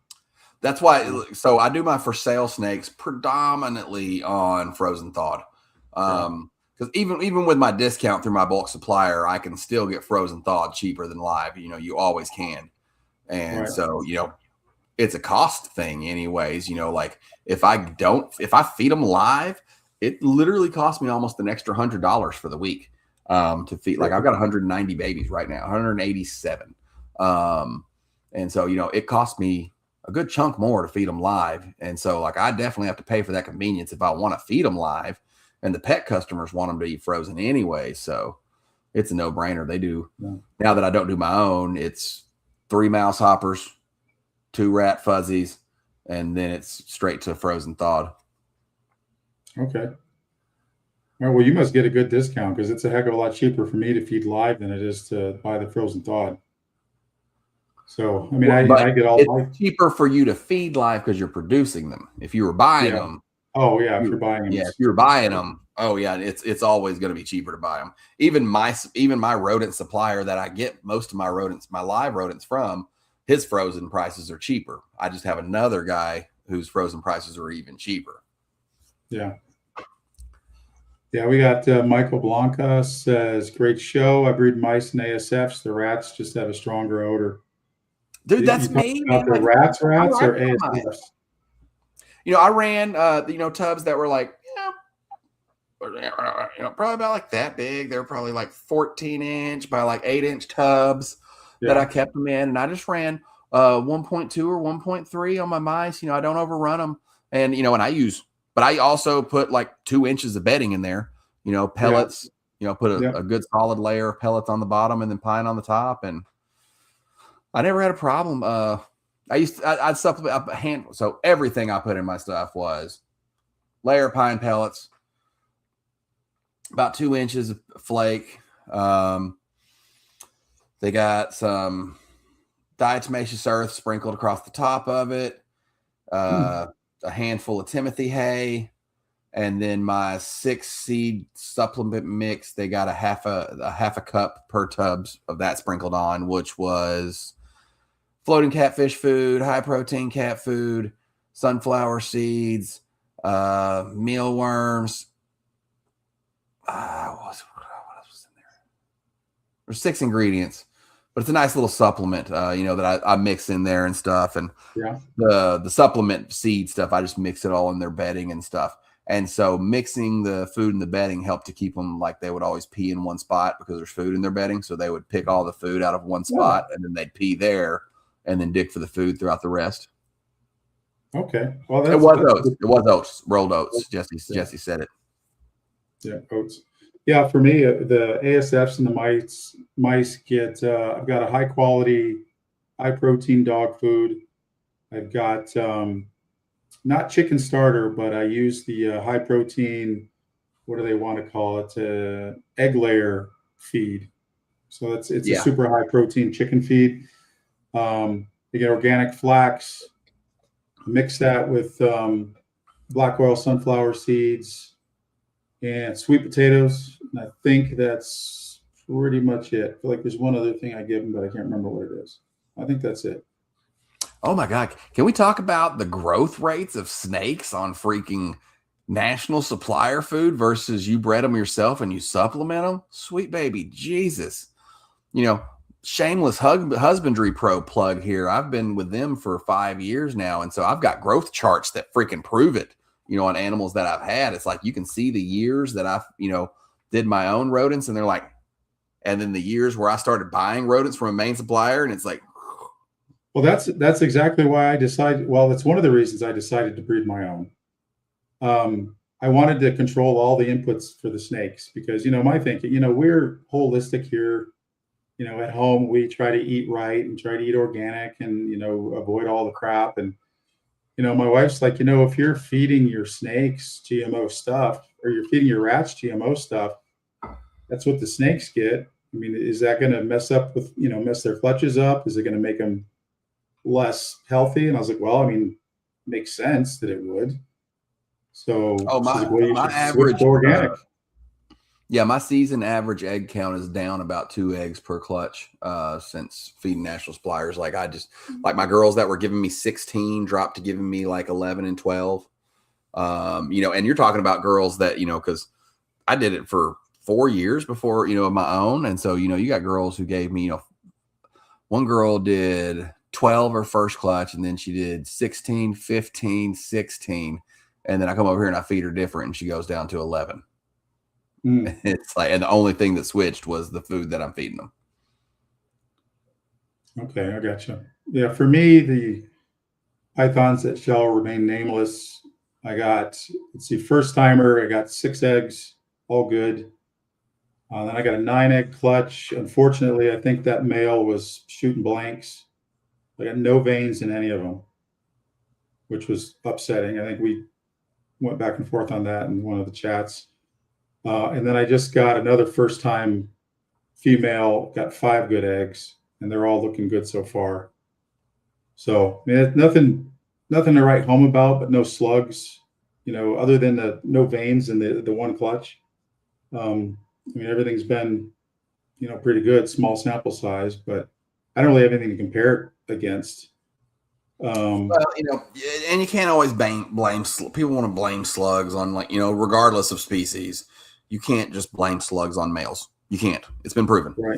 that's why. So I do my for sale snakes predominantly on frozen thawed. Because even with my discount through my bulk supplier, I can still get frozen thawed cheaper than live. You always can. And so, it's a cost thing anyways. Like if I feed them live, it literally costs me almost an extra $100 for the week to feed. Like I've got 190 babies right now, 187. And so, it costs me a good chunk more to feed them live. And so like, I definitely have to pay for that convenience if I want to feed them live. And the pet customers want them to eat frozen anyway. So it's a no-brainer. They do. Yeah. Now that I don't do my own, it's 3 mouse hoppers, 2 rat fuzzies, and then it's straight to frozen thawed. Okay. All right, well, you must get a good discount because it's a heck of a lot cheaper for me to feed live than it is to buy the frozen thawed. So, I mean, I get all. It's cheaper for you to feed live because you're producing them. If you were buying them. Oh yeah, if you're buying them. Yeah, if you're buying them, it's always going to be cheaper to buy them. Even my rodent supplier that I get most of my live rodents from, his frozen prices are cheaper. I just have another guy whose frozen prices are even cheaper. Yeah. Yeah, we got Michael Blanca says, great show. I breed mice and ASFs. The rats just have a stronger odor. Dude, that's You talking me, about man. the Like, rats I or like mice. ASFs? I ran, tubs that were like, probably about like that big. They're probably like 14-inch by like 8-inch tubs that I kept them in. And I just ran 1.2 or 1.3 on my mice. I don't overrun them. And, but I also put like 2 inches of bedding in there, pellets, put a good solid layer of pellets on the bottom and then pine on the top. And I never had a problem. I'd supplement a handful. So everything I put in my stuff was layer of pine pellets, about 2 inches of flake. They got some diatomaceous earth sprinkled across the top of it, a handful of Timothy hay, and then my 6 seed supplement mix. They got a half a cup per tubs of that sprinkled on, which was floating catfish food, high protein cat food, sunflower seeds, mealworms. What else was in there? There's 6 ingredients, but it's a nice little supplement, that I mix in there and stuff. And the supplement seed stuff, I just mix it all in their bedding and stuff. And so mixing the food and the bedding helped to keep them like they would always pee in one spot because there's food in their bedding. So they would pick all the food out of one spot and then they'd pee there and then dig for the food throughout the rest. Okay. Well, it was oats. It was oats, rolled oats. Jesse said it. Yeah, oats. Yeah, for me, the ASFs and the mice get. I've got a high quality, high protein dog food. I've got not chicken starter, but I use the high protein. What do they want to call it? Egg layer feed. So it's a super high protein chicken feed. You get organic flax. Mix that with black oil sunflower seeds and sweet potatoes. And I think that's pretty much it. I feel like there's one other thing I give them, but I can't remember what it is. I think that's it. Oh my God. Can we talk about the growth rates of snakes on freaking national supplier food versus you bred them yourself and you supplement them? Sweet baby Jesus. Shameless husbandry pro plug here. I've been with them for 5 years now. And so I've got growth charts that freaking prove it, on animals that I've had. It's like you can see the years that I've, did my own rodents, and they're like, and then the years where I started buying rodents from a main supplier, and it's like, well, that's exactly why I decided. Well, that's one of the reasons I decided to breed my own. I wanted to control all the inputs for the snakes because, my thinking, we're holistic here. At home, we try to eat right and try to eat organic and, avoid all the crap. And, my wife's like, if you're feeding your snakes GMO stuff or you're feeding your rats GMO stuff, that's what the snakes get. I mean, is that going to mess their clutches up? Is it going to make them less healthy? And I was like, well, I mean, it makes sense that it would. So, my average organic. My season average egg count is down about 2 eggs per clutch since feeding national suppliers. Like my girls that were giving me 16 dropped to giving me like 11 and 12. And you're talking about girls that, because I did it for 4 years before, of my own. And so, you got girls who gave me, one girl did 12 her first clutch, and then she did 16, 15, 16. And then I come over here and I feed her different and she goes down to 11. It's like, and the only thing that switched was the food that I'm feeding them. Okay, I gotcha. Yeah, for me, the pythons that shall remain nameless, I got, first timer, I got 6 eggs, all good. Then I got a 9-egg clutch. Unfortunately, I think that male was shooting blanks. I got no veins in any of them, which was upsetting. I think we went back and forth on that in one of the chats. And then I just got another first time female, got 5 good eggs, and they're all looking good so far. So, I mean, nothing to write home about, but no slugs, other than the no veins in the one clutch. I mean, everything's been, pretty good, small sample size, but I don't really have anything to compare it against. Well, and you can't always blame people want to blame slugs on, like, regardless of species. You can't just blame slugs on males. You can't. It's been proven. Right.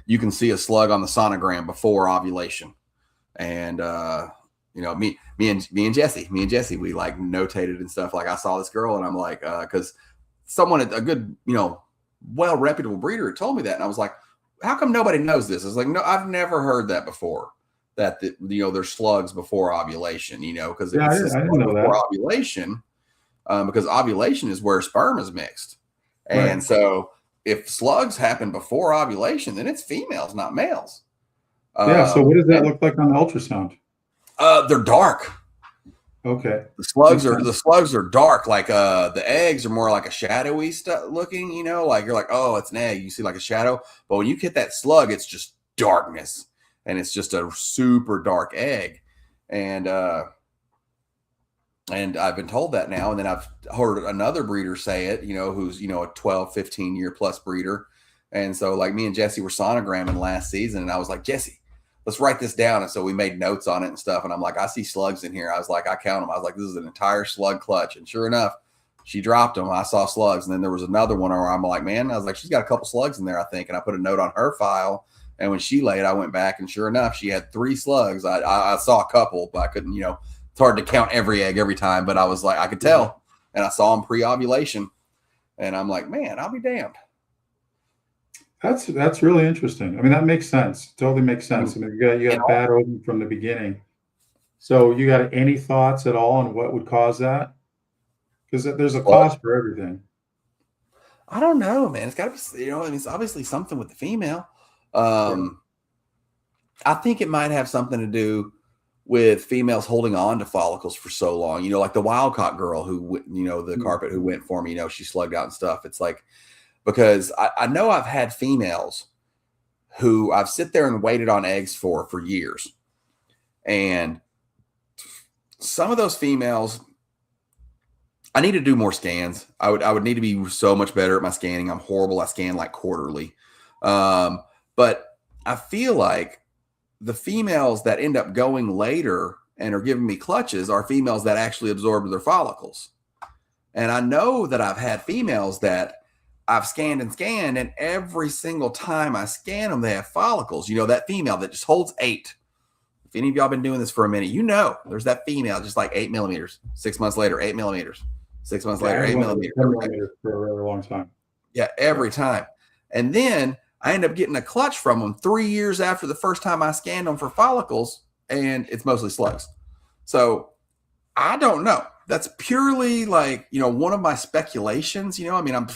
You can see a slug on the sonogram before ovulation, and me and Jesse, we like notated and stuff. Like, I saw this girl, and I'm like, because someone, a good, well reputable breeder, told me that, and I was like, how come nobody knows this? It's like, no, I've never heard that before. That there's slugs before ovulation, because I didn't know that. Before ovulation, because ovulation is where sperm is mixed, and Right. so if slugs happen before ovulation, then it's females, not males. Yeah. So what does that look like on the ultrasound? They're dark. Okay. The slugs are dark. Like the eggs are more like a shadowy looking. Like you're like, oh, it's an egg. You see like a shadow, but when you get that slug, it's just darkness. And it's just a super dark egg. And I've been told that now. And then I've heard another breeder say it, who's, a 12, 15 year plus breeder. And so, like, me and Jesse were sonogramming last season, and I was like, Jesse, let's write this down. And so we made notes on it and stuff. And I'm like, I see slugs in here. I was like, I count them. I was like, this is an entire slug clutch. And sure enough, she dropped them. I saw slugs. And then there was another one where I'm like, man, I was like, she's got a couple slugs in there, I think. And I put a note on her file. And when she laid, I went back, and sure enough, she had 3 slugs. I saw a couple, but I couldn't, it's hard to count every egg every time. But I was like, I could tell. And I saw them pre-ovulation. And I'm like, man, I'll be damned. That's really interesting. I mean, that makes sense. Totally makes sense. I mean, you got bad ovum from the beginning. So you got any thoughts at all on what would cause that? Because there's a cause for everything. I don't know, man. It's got to be, it's obviously something with the female. I think it might have something to do with females holding on to follicles for so long. Like the wild-caught girl who, the carpet who went for me, she slugged out and stuff. It's like, because I know I've had females who I've sit there and waited on eggs for years. And some of those females, I need to do more scans. I would need to be so much better at my scanning. I'm horrible. I scan like quarterly. But I feel like the females that end up going later and are giving me clutches are females that actually absorb their follicles. And I know that I've had females that I've scanned, and every single time I scan them, they have follicles. That female that just holds 8. If any of y'all been doing this for a minute, there's that female just like 8 millimeters. 6 months later, 8 millimeters. 6 months later, 8 millimeters. For a really long time. Yeah, every time. And then I end up getting a clutch from them 3 years after the first time I scanned them for follicles, and it's mostly slugs. So I don't know. That's purely like, one of my speculations. I mean, I'm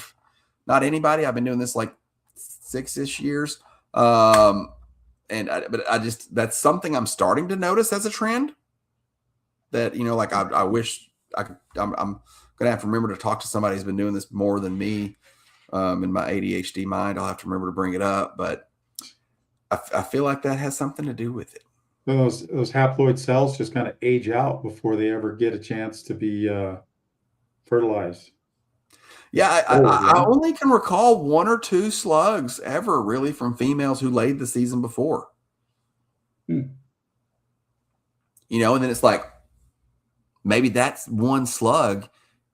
not anybody. I've been doing this like 6-ish years. But that's something I'm starting to notice as a trend that, like I wish I could, I'm going to have to remember to talk to somebody who's been doing this more than me. In my ADHD mind, I'll have to remember to bring it up, but I feel like that has something to do with it. Those haploid cells just kind of age out before they ever get a chance to be fertilized. Yeah, I only can recall 1 or 2 slugs ever really from females who laid the season before. And then it's like, maybe that's one slug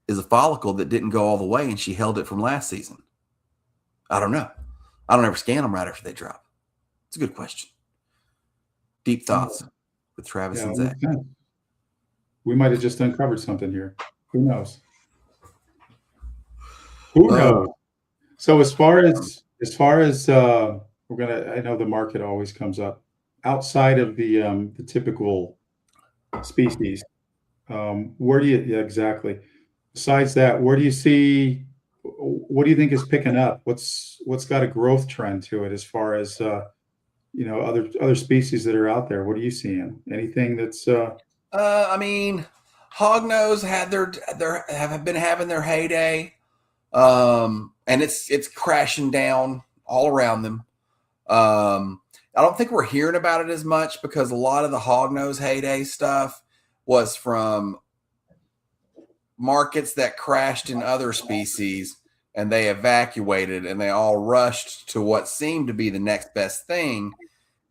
is a follicle that didn't go all the way, and she held it from last season. I don't know. I don't ever scan them right after they drop. It's a good question. Deep thoughts with Travis and Zach. We might have just uncovered something here. Who knows? Who knows? So as far as I know the market always comes up outside of the typical species. Where do you exactly? Besides that, where do you see? What do you think is picking up? What's got a growth trend to it as far as other species that are out there? What are you seeing? Anything that's? I mean, hognose have been having their heyday, and it's crashing down all around them. I don't think we're hearing about it as much because a lot of the hognose heyday stuff was from markets that crashed in other species, and they evacuated and they all rushed to what seemed to be the next best thing.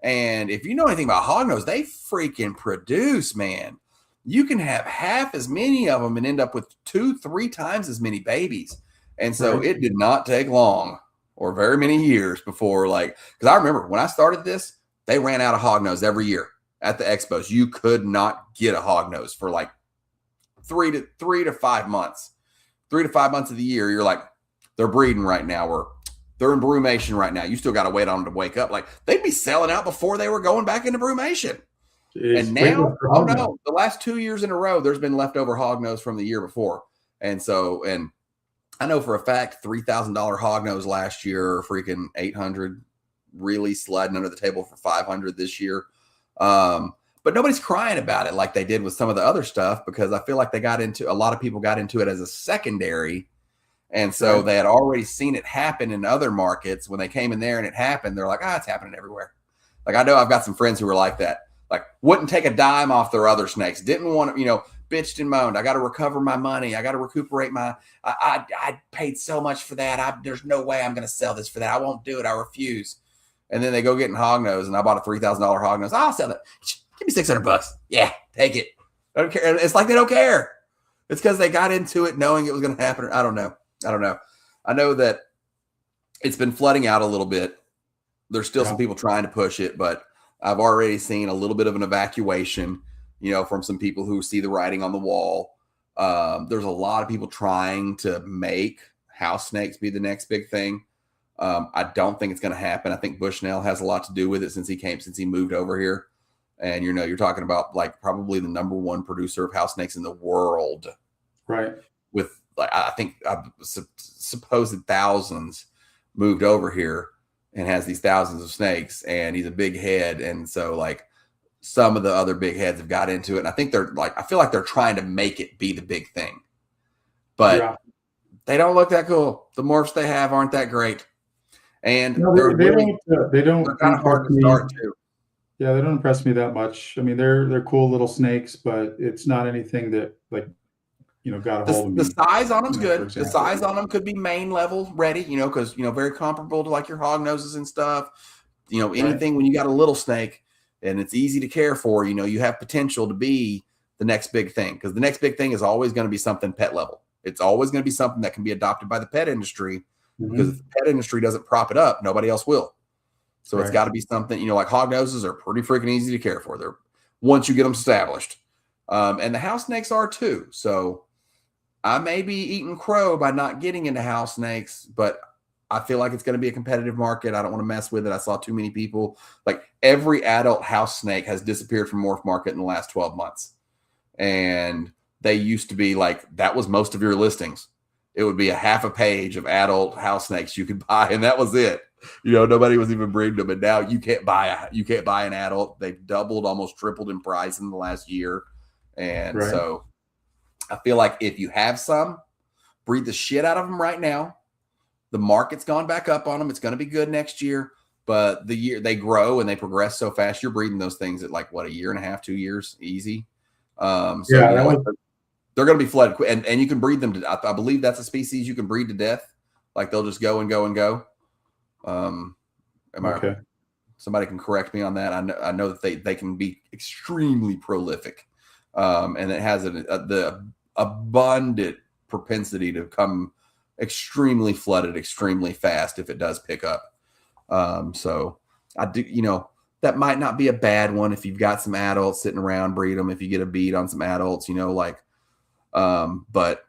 And if you know anything about hognose, they freaking produce, man. You can have half as many of them and end up with 2-3 times as many babies. And so Right. it did not take long or very many years before, like, because I remember when I started this, they ran out of hognose every year at the expos. You could not get a hognose for like 3 to 5 months. 3 to 5 months of the year, you're like, they're breeding right now, or they're in brumation right now. You still got to wait on them to wake up. Like, they'd be selling out before they were going back into brumation. And now, oh no, the last 2 years in a row, there's been leftover hognose from the year before. And so, and I know for a fact, $3,000 hognose last year, freaking 800, really sliding under the table for 500 this year. But nobody's crying about it like they did with some of the other stuff, because I feel like a lot of people got into it as a secondary. And so they had already seen it happen in other markets. When they came in there and it happened, they're like, it's happening everywhere. Like, I know I've got some friends who were like that, like wouldn't take a dime off their other snakes, didn't want to, bitched and moaned. I got to recover my money. I got to recuperate I paid so much for that. There's no way I'm going to sell this for that. I won't do it. I refuse. And then they go get in hognose, and I bought a $3,000 hognose. I'll sell it. Give me $600. Yeah, take it. I don't care. It's like they don't care. It's because they got into it knowing it was going to happen. I don't know. I know that it's been flooding out a little bit. There's still some people trying to push it, but I've already seen a little bit of an evacuation, from some people who see the writing on the wall. There's a lot of people trying to make house snakes be the next big thing. I don't think it's going to happen. I think Bushnell has a lot to do with it since he moved over here. And, you're talking about like probably the number one producer of house snakes in the world. Right. With, like, I think supposed thousands moved over here and has these thousands of snakes, and he's a big head. And so, like, some of the other big heads have got into it. And I think I feel like they're trying to make it be the big thing, but they don't look that cool. The morphs they have aren't that great. And they're kind of hard to start too. Yeah, they don't impress me that much. I mean, they're cool little snakes, but it's not anything that, like, got a hold of me. The size on them's good. The size on them could be main level ready, because, very comparable to like your hog noses and stuff. Anything when you got a little snake and it's easy to care for, you have potential to be the next big thing, because the next big thing is always going to be something pet level. It's always going to be something that can be adopted by the pet industry, because if the pet industry doesn't prop it up, nobody else will. So it's got to be something, like hog noses are pretty freaking easy to care for. They're, once you get them established. And the house snakes are too. So I may be eating crow by not getting into house snakes, but I feel like it's going to be a competitive market. I don't want to mess with it. I saw too many people. Like, every adult house snake has disappeared from morph market in the last 12 months. And they used to be like, that was most of your listings. It would be a half a page of adult house snakes you could buy, and that was it. Nobody was even breeding them. And now you can't buy an adult. They've doubled, almost tripled in price in the last year. And so I feel like if you have some, breed the shit out of them right now. The market's gone back up on them. It's going to be good next year. But the year they grow and they progress so fast, you're breeding those things at like, what, a year and a half, 2 years, easy. They're going to be flooded. And you can breed them to, I believe that's a species you can breed to death. Like, they'll just go and go and go. Somebody can correct me on that. I know that they can be extremely prolific. And it has the abundant propensity to come extremely flooded, extremely fast if it does pick up. So I do, that might not be a bad one if you've got some adults sitting around, breed them. If you get a bead on some adults, but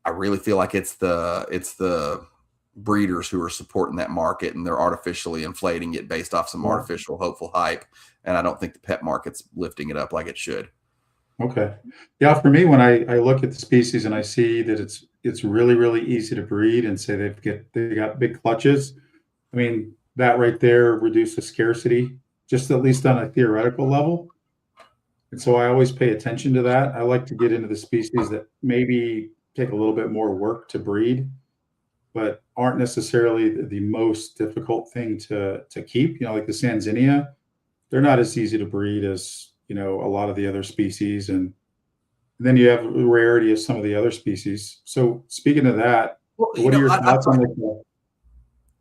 I really feel like it's the breeders who are supporting that market, and they're artificially inflating it based off some artificial hopeful hype. And I don't think the pet market's lifting it up like it should. Okay. Yeah. For me, when I look at the species and I see that it's really, really easy to breed, and say they got big clutches, I mean, that right there reduces scarcity, just at least on a theoretical level. And so I always pay attention to that. I like to get into the species that maybe take a little bit more work to breed, but aren't necessarily the most difficult thing to keep. Like the Sanzinia, they're not as easy to breed as, a lot of the other species. And then you have the rarity of some of the other species. So speaking of that, what are your thoughts on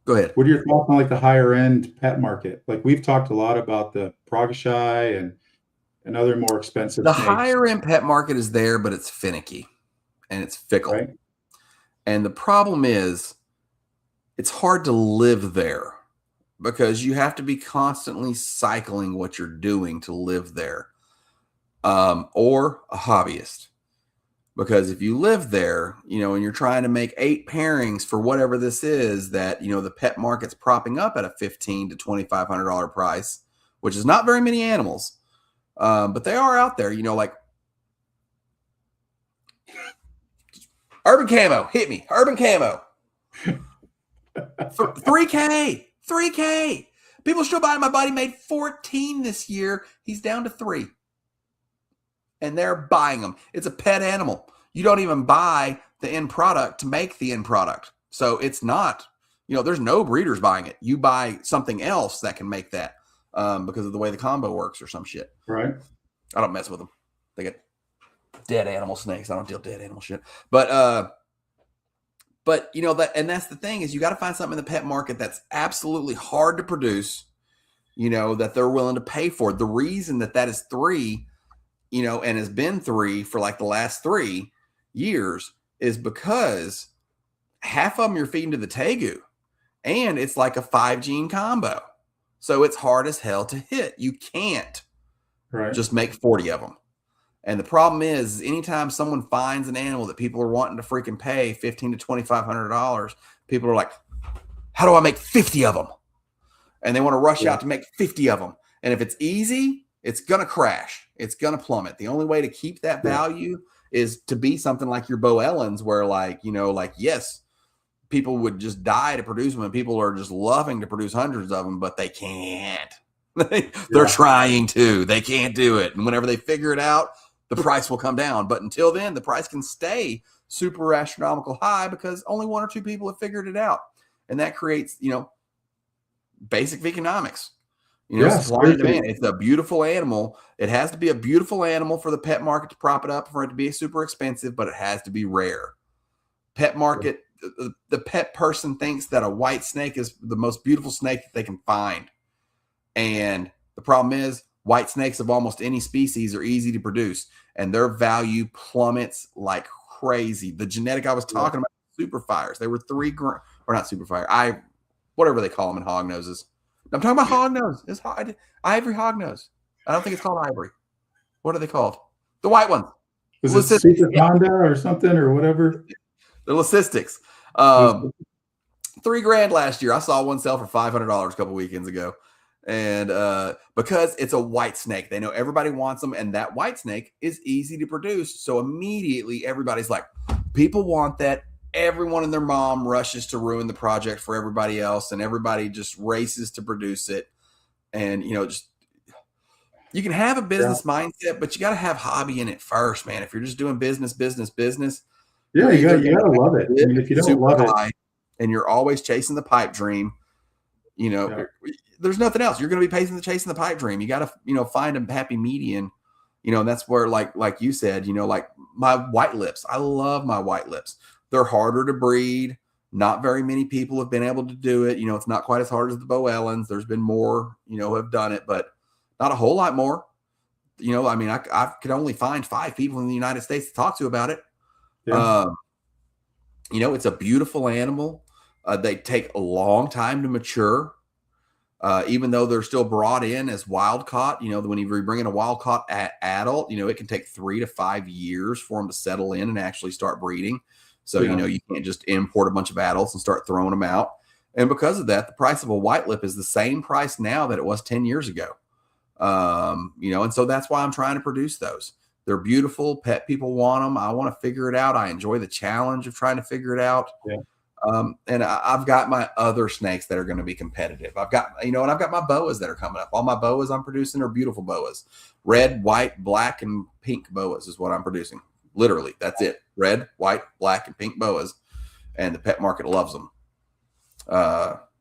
Go ahead. What are your thoughts on like the higher end pet market? Like we've talked a lot about the Pragashy and other more expensive The snakes, higher end pet market is there, but it's finicky and it's fickle. right? And the problem is it's hard to live there because you have to be constantly cycling what you're doing to live there. Or a hobbyist. Because if you live there, and you're trying to make 8 pairings for whatever this is that, the pet market's propping up at a $1,500 to $2,500 price, which is not very many animals. But they are out there, like Urban Camo, hit me. Urban Camo. 3K. People still buying. My buddy made 14 this year. He's down to 3. And they're buying them. It's a pet animal. You don't even buy the end product to make the end product. So it's not, there's no breeders buying it. You buy something else that can make that because of the way the combo works or some shit. Right. I don't mess with them. They get dead animal snakes. I don't deal dead animal shit. But that, and that's the thing is you got to find something in the pet market that's absolutely hard to produce, that they're willing to pay for. The reason that is 3, and has been 3 for like the last 3 years is because half of them you're feeding to the tegu and it's like a 5 gene combo. So it's hard as hell to hit. You can't just make 40 of them. And the problem is anytime someone finds an animal that people are wanting to freaking pay $1,500 to $2,500, people are like, how do I make 50 of them? And they want to rush out to make 50 of them. And if it's easy, it's going to crash. It's going to plummet. The only way to keep that value is to be something like your Bo Ellens where yes, people would just die to produce them and people are just loving to produce hundreds of them, but they can't. They're trying to. They can't do it. And whenever they figure it out, the price will come down. But until then, the price can stay super astronomical high because only 1 or 2 people have figured it out. And that creates, basic economics. Supply and demand. It's a beautiful animal. It has to be a beautiful animal for the pet market to prop it up, for it to be super expensive, but it has to be rare. Pet market, the pet person thinks that a white snake is the most beautiful snake that they can find. And the problem is white snakes of almost any species are easy to produce and their value plummets like crazy. The genetic I was talking about, super fires, they were 3 or not super fire. Whatever they call them in hog noses. I'm talking about hog nose. It's ivory hog nose. I don't think it's called ivory. What are they called? The white ones. Was it Super Honda or something or whatever? The Leucistics. $3,000 last year. I saw one sell for $500 a couple weekends ago. And because it's a white snake, they know everybody wants them. And that white snake is easy to produce. So immediately everybody's like, people want that. Everyone and their mom rushes to ruin the project for everybody else. And everybody just races to produce it. And, just, you can have a business mindset, but you got to have hobby in it first, man. If you're just doing business. Yeah, you got to love it. I mean, if you don't love it. And you're always chasing the pipe dream, there's nothing else. You're going to be chasing the pipe dream. You got to, find a happy median, and that's where, like you said, like my white lips. I love my white lips. They're harder to breed. Not very many people have been able to do it. It's not quite as hard as the Bo Ellens. There's been more, who have done it, but not a whole lot more. I mean, I could only find 5 people in the United States to talk to about it. Yeah. It's a beautiful animal. They take a long time to mature. Even though they're still brought in as wild caught, when you bring in a wild caught adult, it can take 3 to 5 years for them to settle in and actually start breeding. So, you can't just import a bunch of adults and start throwing them out. And because of that, the price of a white lip is the same price now that it was 10 years ago. And so that's why I'm trying to produce those. They're beautiful. Pet people want them. I want to figure it out. I enjoy the challenge of trying to figure it out. Yeah. And I've got my other snakes that are going to be competitive. I've got, and I've got my boas that are coming up. All my boas I'm producing are beautiful boas. Red, white, black, and pink boas is what I'm producing. Literally, that's it. Red, white, black, and pink boas. And the pet market loves them.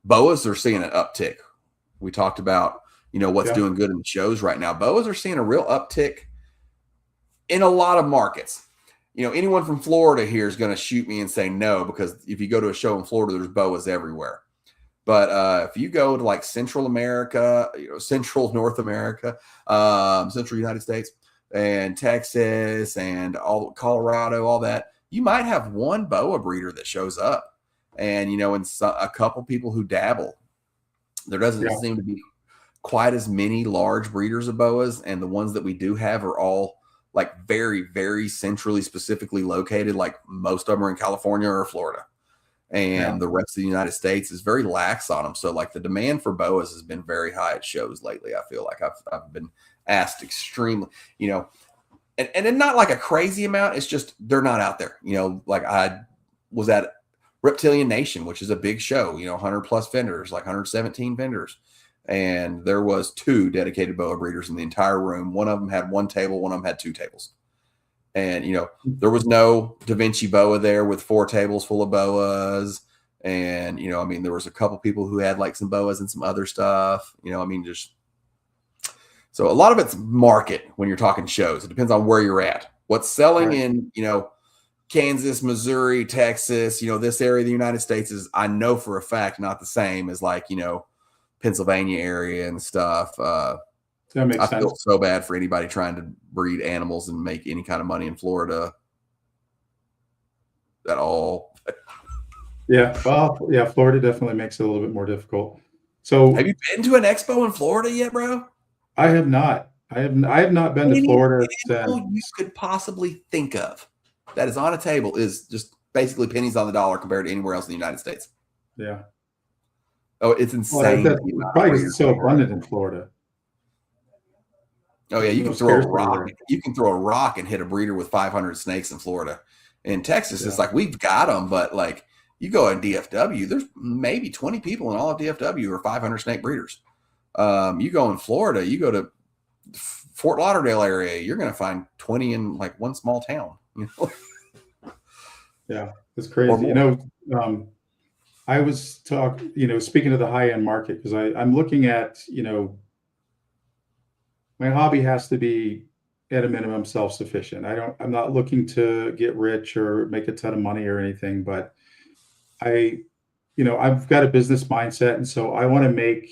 Boas are seeing an uptick. We talked about, what's doing good in the shows right now. Boas are seeing a real uptick in a lot of markets. Anyone from Florida here is going to shoot me and say no, because if you go to a show in Florida, there's boas everywhere. But if you go to like Central America, Central North America, Central United States, and Texas, and all Colorado, all that, you might have one boa breeder that shows up, and and a couple people who dabble. There doesn't seem to be quite as many large breeders of boas, and the ones that we do have are all like very, very centrally, specifically located. Like most of them are in California or Florida. And the rest of the United States is very lax on them. So like the demand for boas has been very high at shows lately. I feel like I've been asked extremely, and not like a crazy amount. It's just they're not out there. Like I was at Reptilian Nation, which is a big show, 100 plus vendors, like 117 vendors. And there was 2 dedicated boa breeders in the entire room. One of them had 1 table, one of them had 2 tables. And, there was no Da Vinci boa there with 4 tables full of boas. And, there was a couple people who had like some boas and some other stuff, so a lot of it's market when you're talking shows. It depends on where you're at. What's selling in, Kansas, Missouri, Texas, this area of the United States is, I know for a fact, not the same as like, Pennsylvania area and stuff. That makes sense. I feel so bad for anybody trying to breed animals and make any kind of money in Florida at all. Yeah. Well, yeah, Florida definitely makes it a little bit more difficult. So have you been to an expo in Florida yet, bro? I have not. I have not been to Florida since you could possibly think of that is on a table is just basically pennies on the dollar compared to anywhere else in the United States. Yeah. Oh, it's insane. Well, probably because it's so abundant in Florida. Oh yeah, you can throw a rock. You can throw a rock and hit a breeder with 500 snakes in Florida. In Texas, it's like we've got them, but like you go in DFW, there's maybe 20 people in all of DFW who are 500 snake breeders. You go in Florida, you go to Fort Lauderdale area, you're going to find 20 in like one small town. Yeah, it's crazy. I was speaking of the high end market, because I'm looking at, my hobby has to be at a minimum self-sufficient. I'm not looking to get rich or make a ton of money or anything, but I've got a business mindset. And so I want to make,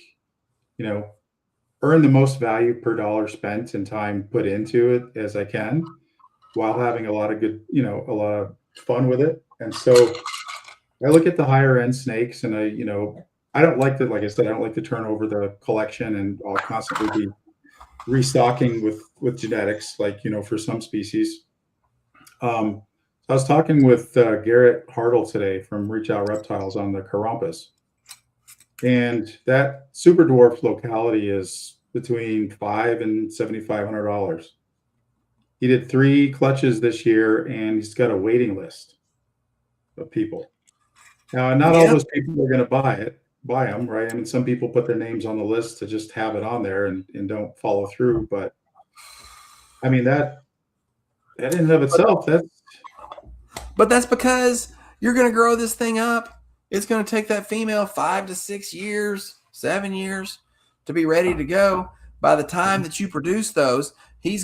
earn the most value per dollar spent and time put into it as I can, while having a lot of good, a lot of fun with it. And so I look at the higher end snakes, and I don't like to, like I said, I don't like to turn over the collection, and I'll constantly be restocking with genetics, like, for some species. I was talking with Garrett Hartle today from Reach Out Reptiles on the Carampus, and that super dwarf locality is between $500 and $7,500. He did 3 clutches this year, and he's got a waiting list of people. Now, not all those people are going to buy them, right? I mean, some people put their names on the list to just have it on there and don't follow through. But I mean, that in and of itself, but that's because you're going to grow this thing up. It's going to take that female 5 to 6 years, 7 years to be ready to go. By the time that you produce those, Garrett's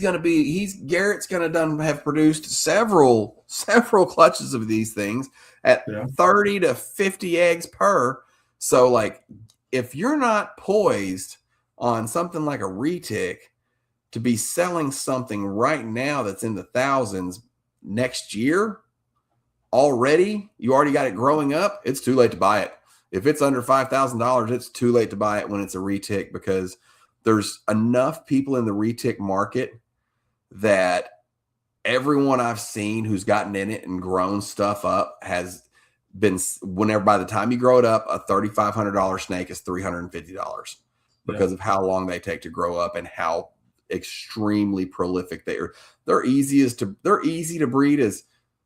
going to have produced several clutches of these things at 30 to 50 eggs per. So like, if you're not poised on something like a retic to be selling something right now that's in the thousands next year already, you already got it growing up, it's too late to buy it. If it's under $5,000, it's too late to buy it when it's a retic, because there's enough people in the retic market that everyone I've seen who's gotten in it and grown stuff up has been, whenever, by the time you grow it up, a $3,500 snake is $350 because of how long they take to grow up and how extremely prolific they are. They're easy to breed as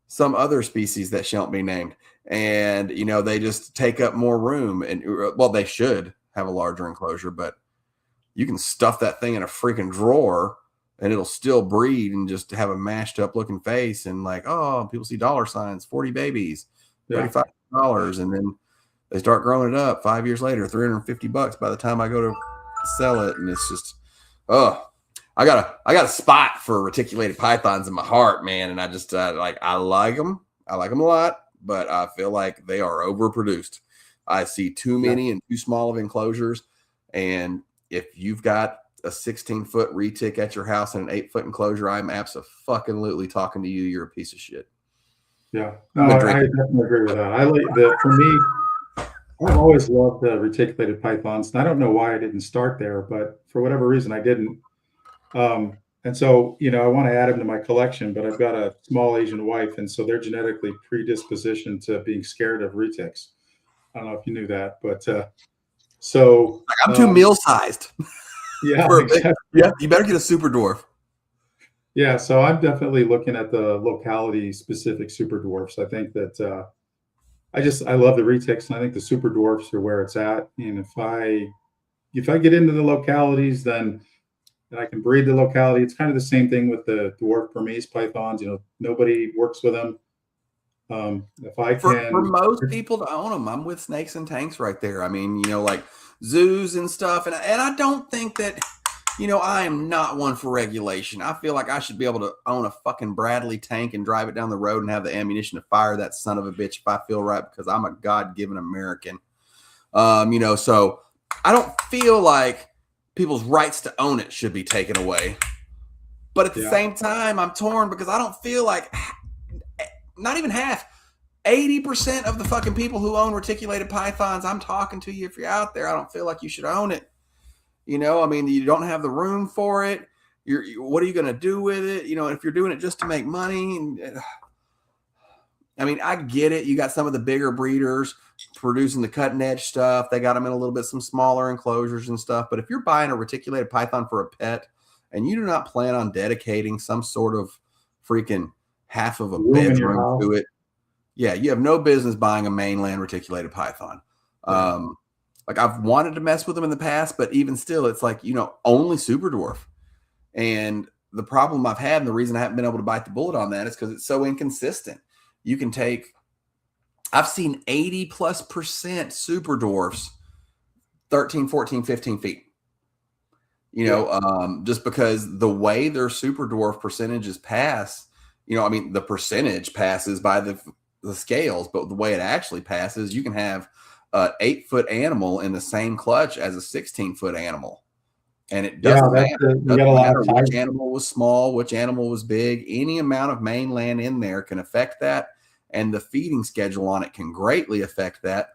some other species that shan't be named. And, they just take up more room, and well, they should have a larger enclosure, but you can stuff that thing in a freaking drawer and it'll still breed and just have a mashed up looking face. And like, oh, people see dollar signs, 40 babies, $35. And then they start growing it up 5 years later, $350 by the time I go to sell it. And it's just, I got a spot for reticulated pythons in my heart, man. And I like them. I like them a lot, but I feel like they are overproduced. I see too many and too small of enclosures. And if you've got a 16-foot retic at your house and an 8-foot enclosure, I'm absolutely talking to you. You're a piece of shit. Yeah, no, I definitely agree with that. For me, I've always loved the reticulated pythons, and I don't know why I didn't start there, but for whatever reason I didn't. And so, I want to add them to my collection, but I've got a small Asian wife, and so they're genetically predispositioned to being scared of retics. I don't know if you knew that, but so I'm too meal sized. Yeah, exactly. Yeah, you better get a super dwarf. Yeah, so I'm definitely looking at the locality specific super dwarfs. I think that I love the retics, and I think the super dwarfs are where it's at. And if I get into the localities, then I can breed the locality. It's kind of the same thing with the dwarf Burmese pythons. Nobody works with them. If I can, for most people to own them, I'm with Snakes and Tanks right there. I mean, like zoos and stuff, and I don't think that, I am not one for regulation. I feel like I should be able to own a fucking Bradley tank and drive it down the road and have the ammunition to fire that son of a bitch if I feel right, because I'm a God-given American. So I don't feel like people's rights to own it should be taken away. But at the same time, I'm torn because I don't feel like, not even half, 80% of the fucking people who own reticulated pythons, I'm talking to you, if you're out there, I don't feel like you should own it. You don't have the room for it. What are you going to do with it? If you're doing it just to make money. I get it. You got some of the bigger breeders producing the cutting edge stuff. They got them in a little bit, some smaller enclosures and stuff. But if you're buying a reticulated python for a pet and you do not plan on dedicating some sort of freaking half of a bedroom to it, yeah, you have no business buying a mainland reticulated python. I've wanted to mess with them in the past, but even still, it's like, only super dwarf. And the problem I've had, and the reason I haven't been able to bite the bullet on that, is because it's so inconsistent. You can I've seen 80+% super dwarfs, 13, 14, 15 feet. Just because the way their super dwarf percentages pass, the percentage passes by the scales, but the way it actually passes, you can have an 8-foot animal in the same clutch as a 16-foot animal. And it doesn't matter. It doesn't matter which animal was small, which animal was big. Any amount of mainland in there can affect that. And the feeding schedule on it can greatly affect that.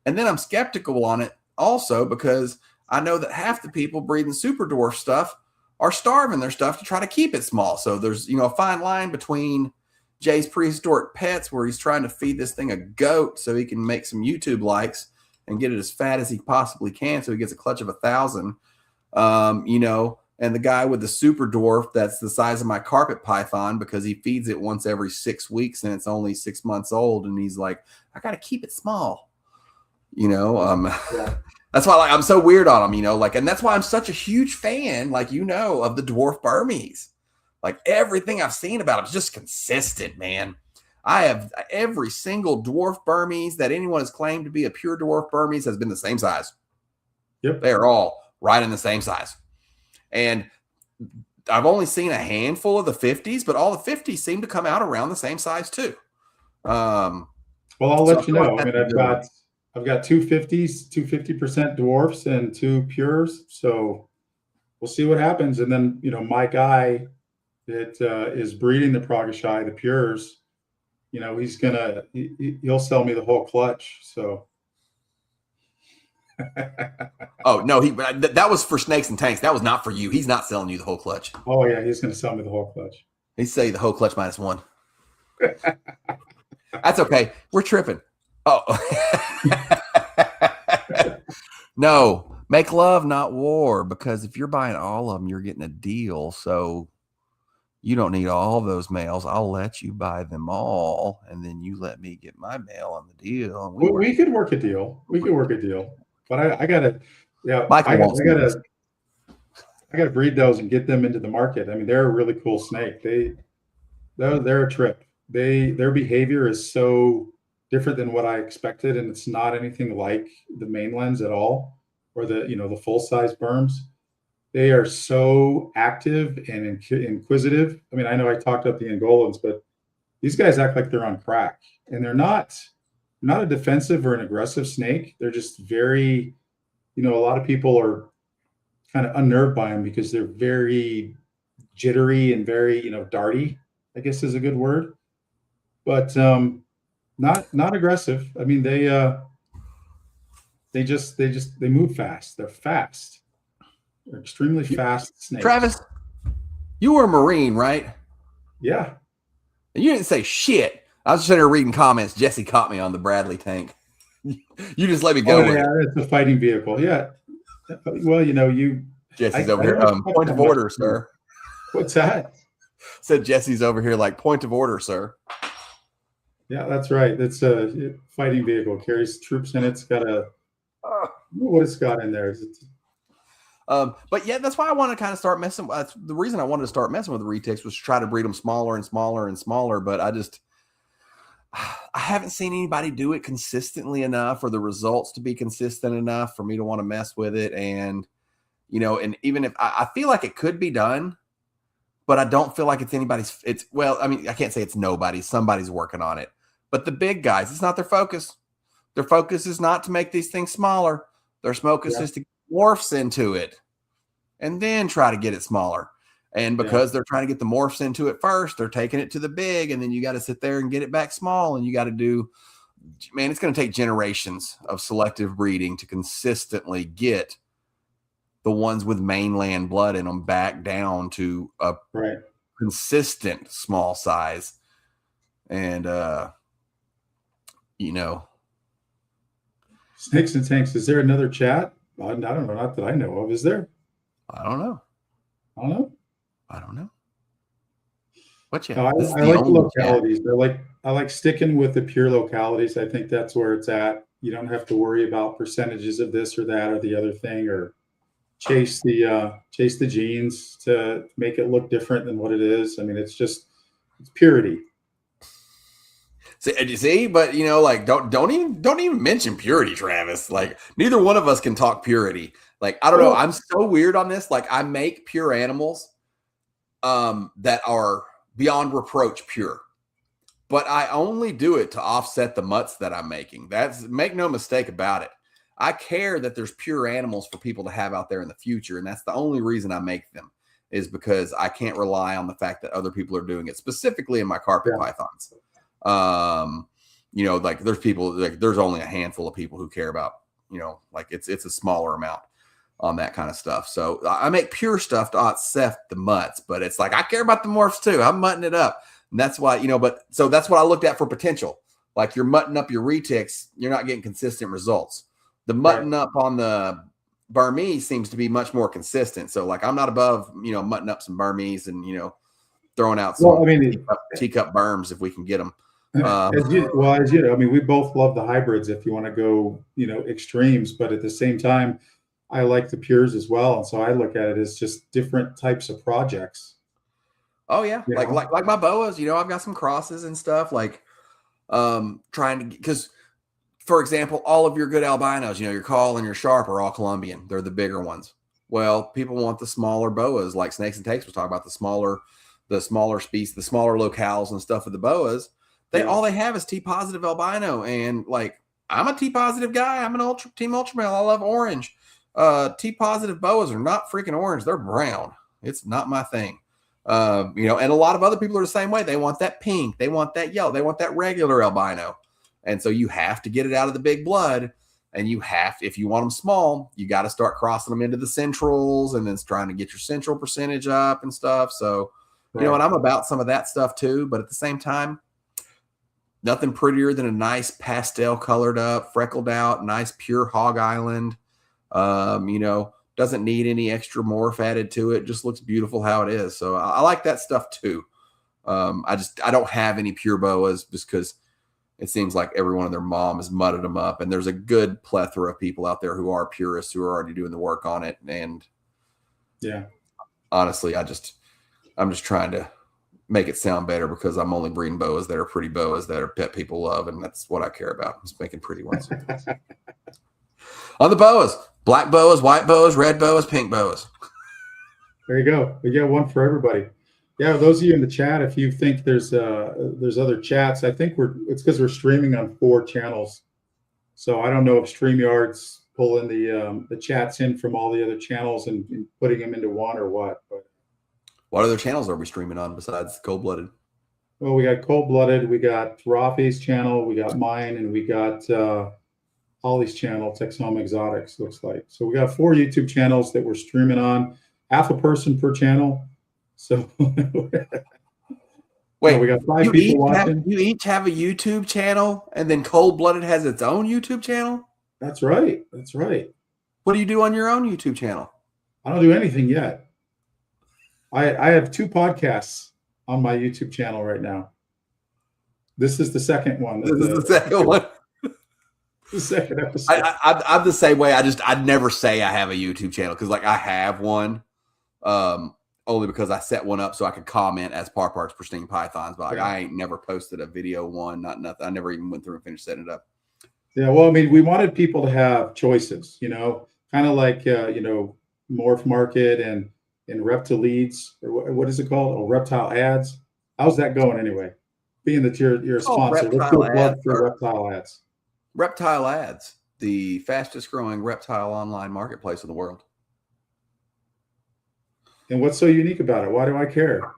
And then I'm skeptical on it also because I know that half the people breeding super dwarf stuff are starving their stuff to try to keep it small. So there's, a fine line between Jay's Prehistoric Pets, where he's trying to feed this thing a goat so he can make some YouTube likes and get it as fat as he possibly can so he gets a clutch of 1,000. And the guy with the super dwarf that's the size of my carpet python because he feeds it once every 6 weeks and it's only 6 months old, and he's like, I got to keep it small. That's why I'm so weird on them, and that's why I'm such a huge fan, of the dwarf Burmese. Everything I've seen about them is just consistent, man. I have every single dwarf Burmese that anyone has claimed to be a pure dwarf Burmese has been the same size. Yep. They're all right in the same size. And I've only seen a handful of the 50s, but all the 50s seem to come out around the same size too. Well, I'll let you know. I've got two 50s, 250% dwarfs and 2 pures. So we'll see what happens. And then, my guy that is breeding the Pragashy, the pures, he'll sell me the whole clutch. So. Oh no, that was for Snakes and Tanks. That was not for you. He's not selling you the whole clutch. Oh yeah, he's going to sell me the whole clutch. He'd say the whole clutch -1. That's okay. We're tripping. Oh no, make love, not war. Because if you're buying all of them, you're getting a deal. So you don't need all those males. I'll let you buy them all, and then you let me get my male on the deal. And we could work a deal. We could work a deal. But I gotta breed those and get them into the market. They're a really cool snake. They're a trip. Their behavior is so different than what I expected, and it's not anything like the mainlands at all, or the full size Burms. They are so active and inquisitive. I know I talked up the Angolans, but these guys act like they're on crack, and they're not. not a defensive or an aggressive snake. They're just very, a lot of people are kind of unnerved by them because they're very jittery and very, darty, I guess is a good word. But not aggressive. I mean, they move fast. They're fast. They're extremely fast snakes. Travis, you were a Marine, right? Yeah. And you didn't say shit. I was just sitting there reading comments. Jesse caught me on the Bradley tank. You just let me go. Yeah, it's a fighting vehicle. Yeah. Well, Jesse's over here. Point of order, sir. What's that? Said Jesse's over here like point of order, sir. Yeah, that's right. It's a fighting vehicle. Carries troops in it. It's got what it's got in there. But yeah, that's why I want to kind of start messing. That's the reason I wanted to start messing with the retics was to try to breed them smaller and smaller and smaller. But I haven't seen anybody do it consistently enough, or the results to be consistent enough for me to want to mess with it. And and even if I feel like it could be done, but I don't feel like it's anybody's. I mean, I can't say it's nobody's. Somebody's working on it. But the big guys, it's not their focus. Their focus is not to make these things smaller. Their focus is to get morphs into it and then try to get it smaller. And because they're trying to get the morphs into it first, they're taking it to the big, and then you got to sit there and get it back small. And you got to do, man, it's going to take generations of selective breeding to consistently get the ones with mainland blood in them back down to a consistent small size. And, Snakes and tanks. Is there another chat? I don't know. Not that I know of. Is there? I don't know. What chat? No, I like localities. I like sticking with the pure localities. I think that's where it's at. You don't have to worry about percentages of this or that or the other thing, or chase the genes to make it look different than what it is. I mean, it's purity. See, but don't even mention purity, Travis. Like, neither one of us can talk purity. Like, I don't know. I'm so weird on this. Like, I make pure animals that are beyond reproach pure, but I only do it to offset the mutts that I'm making. Make no mistake about it. I care that there's pure animals for people to have out there in the future, and that's the only reason I make them, is because I can't rely on the fact that other people are doing it, specifically in my carpet pythons. Like there's people, like there's only a handful of people who care about, like it's a smaller amount on that kind of stuff. So I make pure stuff to offset the mutts, but it's like I care about the morphs too. I'm mutting it up, and that's why so that's what I looked at for potential. Like, you're mutting up your retics, you're not getting consistent results. The mutton up on the Burmese seems to be much more consistent. So, like, I'm not above, mutting up some Burmese and, throwing out some teacup Burms if we can get them. As you know, I mean, we both love the hybrids if you want to go, extremes, but at the same time, I like the pures as well. And so I look at it as just different types of projects. Oh yeah. Like my boas, I've got some crosses and stuff, like, trying to, because, for example, all of your good albinos, your Call and your Sharp are all Colombian. They're the bigger ones. Well, people want the smaller boas, like Snakes and Takes was talking about, the smaller species, the smaller locales and stuff of the boas. All they have is T positive albino. And like, I'm a T positive guy. I'm an team ultra male. I love orange. T positive boas are not freaking orange. They're brown. It's not my thing. And a lot of other people are the same way. They want that pink. They want that yellow. They want that regular albino. And so you have to get it out of the big blood, and if you want them small, you got to start crossing them into the centrals and then trying to get your central percentage up and stuff. So, and I'm about some of that stuff too, but at the same time, nothing prettier than a nice pastel colored up, freckled out, nice pure Hog Island. Doesn't need any extra morph added to it. Just looks beautiful how it is. So I like that stuff too. I don't have any pure boas just because it seems like everyone and their mom has mudded them up, and there's a good plethora of people out there who are purists who are already doing the work on it. And honestly, I'm just trying to make it sound better because I'm only breeding boas that are pretty boas that are pet people love, and that's what I care about, is making pretty ones. On the boas, black boas, white boas, red boas, pink boas. There you go. We get one for everybody. Yeah, those of you in the chat, if you think there's other chats, I think it's because we're streaming on 4 channels. So I don't know if StreamYard's pulling the chats in from all the other channels and putting them into one or what. But What other channels are we streaming on besides Cold Blooded? well, we got Cold Blooded, we got Rafi's channel, we got mine, and we got Holly's channel, Texoma Exotics, looks like. So we got 4 YouTube channels that we're streaming on, half a person per channel. So Wait, we got 5 people watching. You each have a YouTube channel, and then Cold Blooded has its own YouTube channel? That's right. That's right. What do you do on your own YouTube channel? I don't do anything yet. I have 2 podcasts on my YouTube channel right now. This is the second one. This is the second one. The second episode. I'm the same way. I'd never say I have a YouTube channel because like I have one, only because I set one up so I could comment as Parpart's Pristine Pythons. But like, I ain't never posted a video one, nothing. I never even went through and finished setting it up. Yeah, well, I mean, we wanted people to have choices, kind of like Morph Market and Reptileads, or what is it called? Oh, Reptile Ads. How's that going anyway? Being that you're a sponsor, let's do a plug for Reptile Ads. Reptile Ads, the fastest growing reptile online marketplace in the world. And what's so unique about it? Why do I care?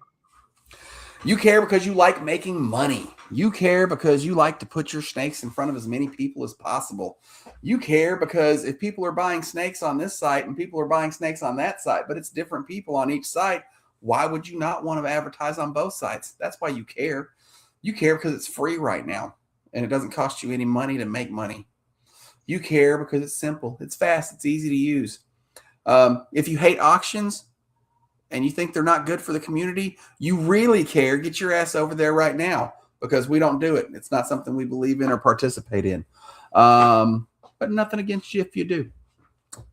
You care because you like making money. You care because you like to put your snakes in front of as many people as possible. You care because if people are buying snakes on this site and people are buying snakes on that site, but it's different people on each site, why would you not want to advertise on both sites? That's why you care. You care because it's free right now and it doesn't cost you any money to make money. You care because it's simple, it's fast, it's easy to use. If you hate auctions and you think they're not good for the community, you really care, get your ass over there right now because we don't do it. It's not something we believe in or participate in. But nothing against you if you do.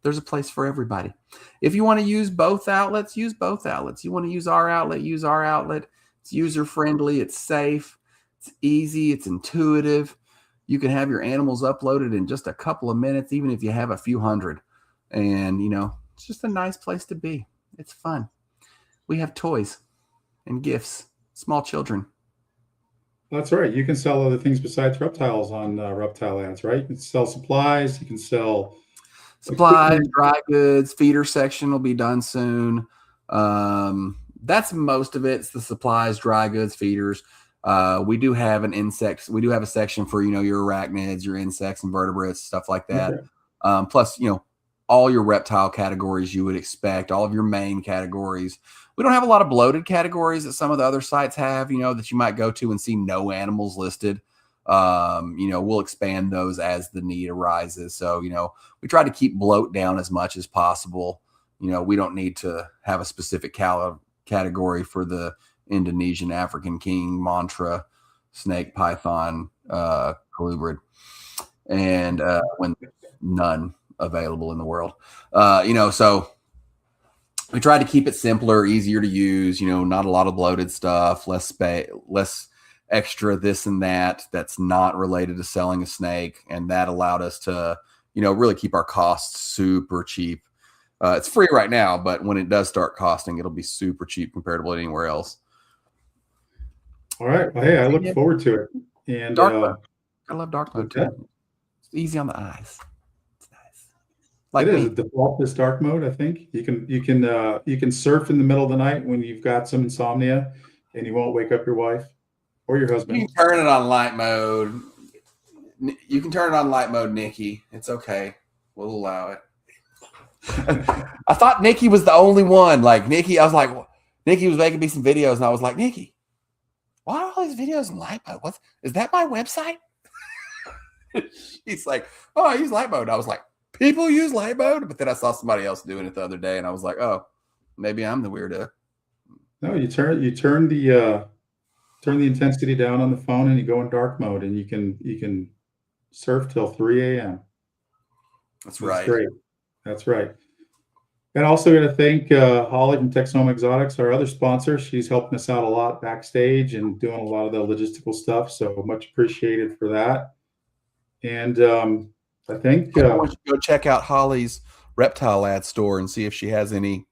There's a place for everybody. If you want to use both outlets, use both outlets. You want to use our outlet, use our outlet. It's user-friendly, it's safe, it's easy, it's intuitive. You can have your animals uploaded in just a couple of minutes, even if you have a few hundred. And, it's just a nice place to be. It's fun. We have toys and gifts, small children. That's right. You can sell other things besides reptiles on Reptile Ads, right? You can sell supplies. You can sell supplies, dry goods, feeder section will be done soon. That's most of it. It's the supplies, dry goods, feeders. We do have an insect. We do have a section for, your arachnids, your insects, invertebrates, stuff like that. Okay. Plus, all your reptile categories you would expect, all of your main categories. We don't have a lot of bloated categories that some of the other sites have, that you might go to and see no animals listed. We'll expand those as the need arises. So, we try to keep bloat down as much as possible. We don't need to have a specific category for the Indonesian African king, mantra, snake, python, colubrid, and when none available in the world. So we try to keep it simpler, easier to use, not a lot of bloated stuff, less extra this and that that's not related to selling a snake. And that allowed us to, really keep our costs super cheap. It's free right now, but when it does start costing, it'll be super cheap comparable to anywhere else. All right. Well, hey, I look forward to it. And dark mode. I love dark mode too. It's easy on the eyes. Like it is a default is dark mode. I think you can surf in the middle of the night when you've got some insomnia and you won't wake up your wife or your husband. You can turn it on light mode. You can turn it on light mode, Nikki. It's okay. We'll allow it. I thought Nikki was the only one. Like Nikki, I was like, Nikki was making me some videos, and I was like, Nikki, why are all these videos in light mode? Is that my website? She's like, oh, I use light mode. I was like, people use light mode, but then I saw somebody else doing it the other day, and I was like, "Oh, maybe I'm the weirdo." No, you turn the intensity down on the phone, and you go in dark mode, and you can surf till 3 a.m. That's right. Great. That's right. And also got to thank Holly from Texoma Exotics, our other sponsor. She's helping us out a lot backstage and doing a lot of the logistical stuff. So much appreciated for that. And I think I want you to go check out Holly's reptile ad store and see if she has any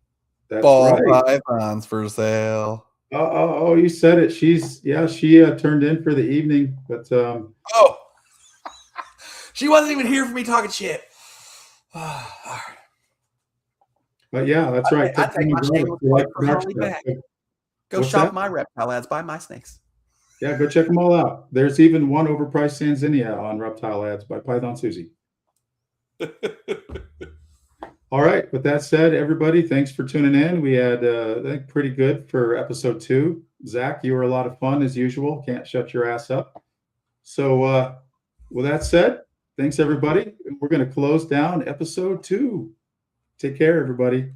fall pythons for sale. Oh, you said it. She turned in for the evening, but Oh, she wasn't even here for me talking shit. All right. but yeah, that's right. I take my shameless plug for Dark Holly stuff. back. Go What's shop that? my reptile ads, buy my snakes. Yeah, go check them all out. There's even one overpriced Sanzinia on Reptile Ads by Python Susie. All right. With that said, everybody, thanks for tuning in. We had, I think, pretty good for episode 2. Zach, you were a lot of fun as usual. Can't shut your ass up. So, with that said, thanks everybody. We're going to close down episode 2. Take care, everybody.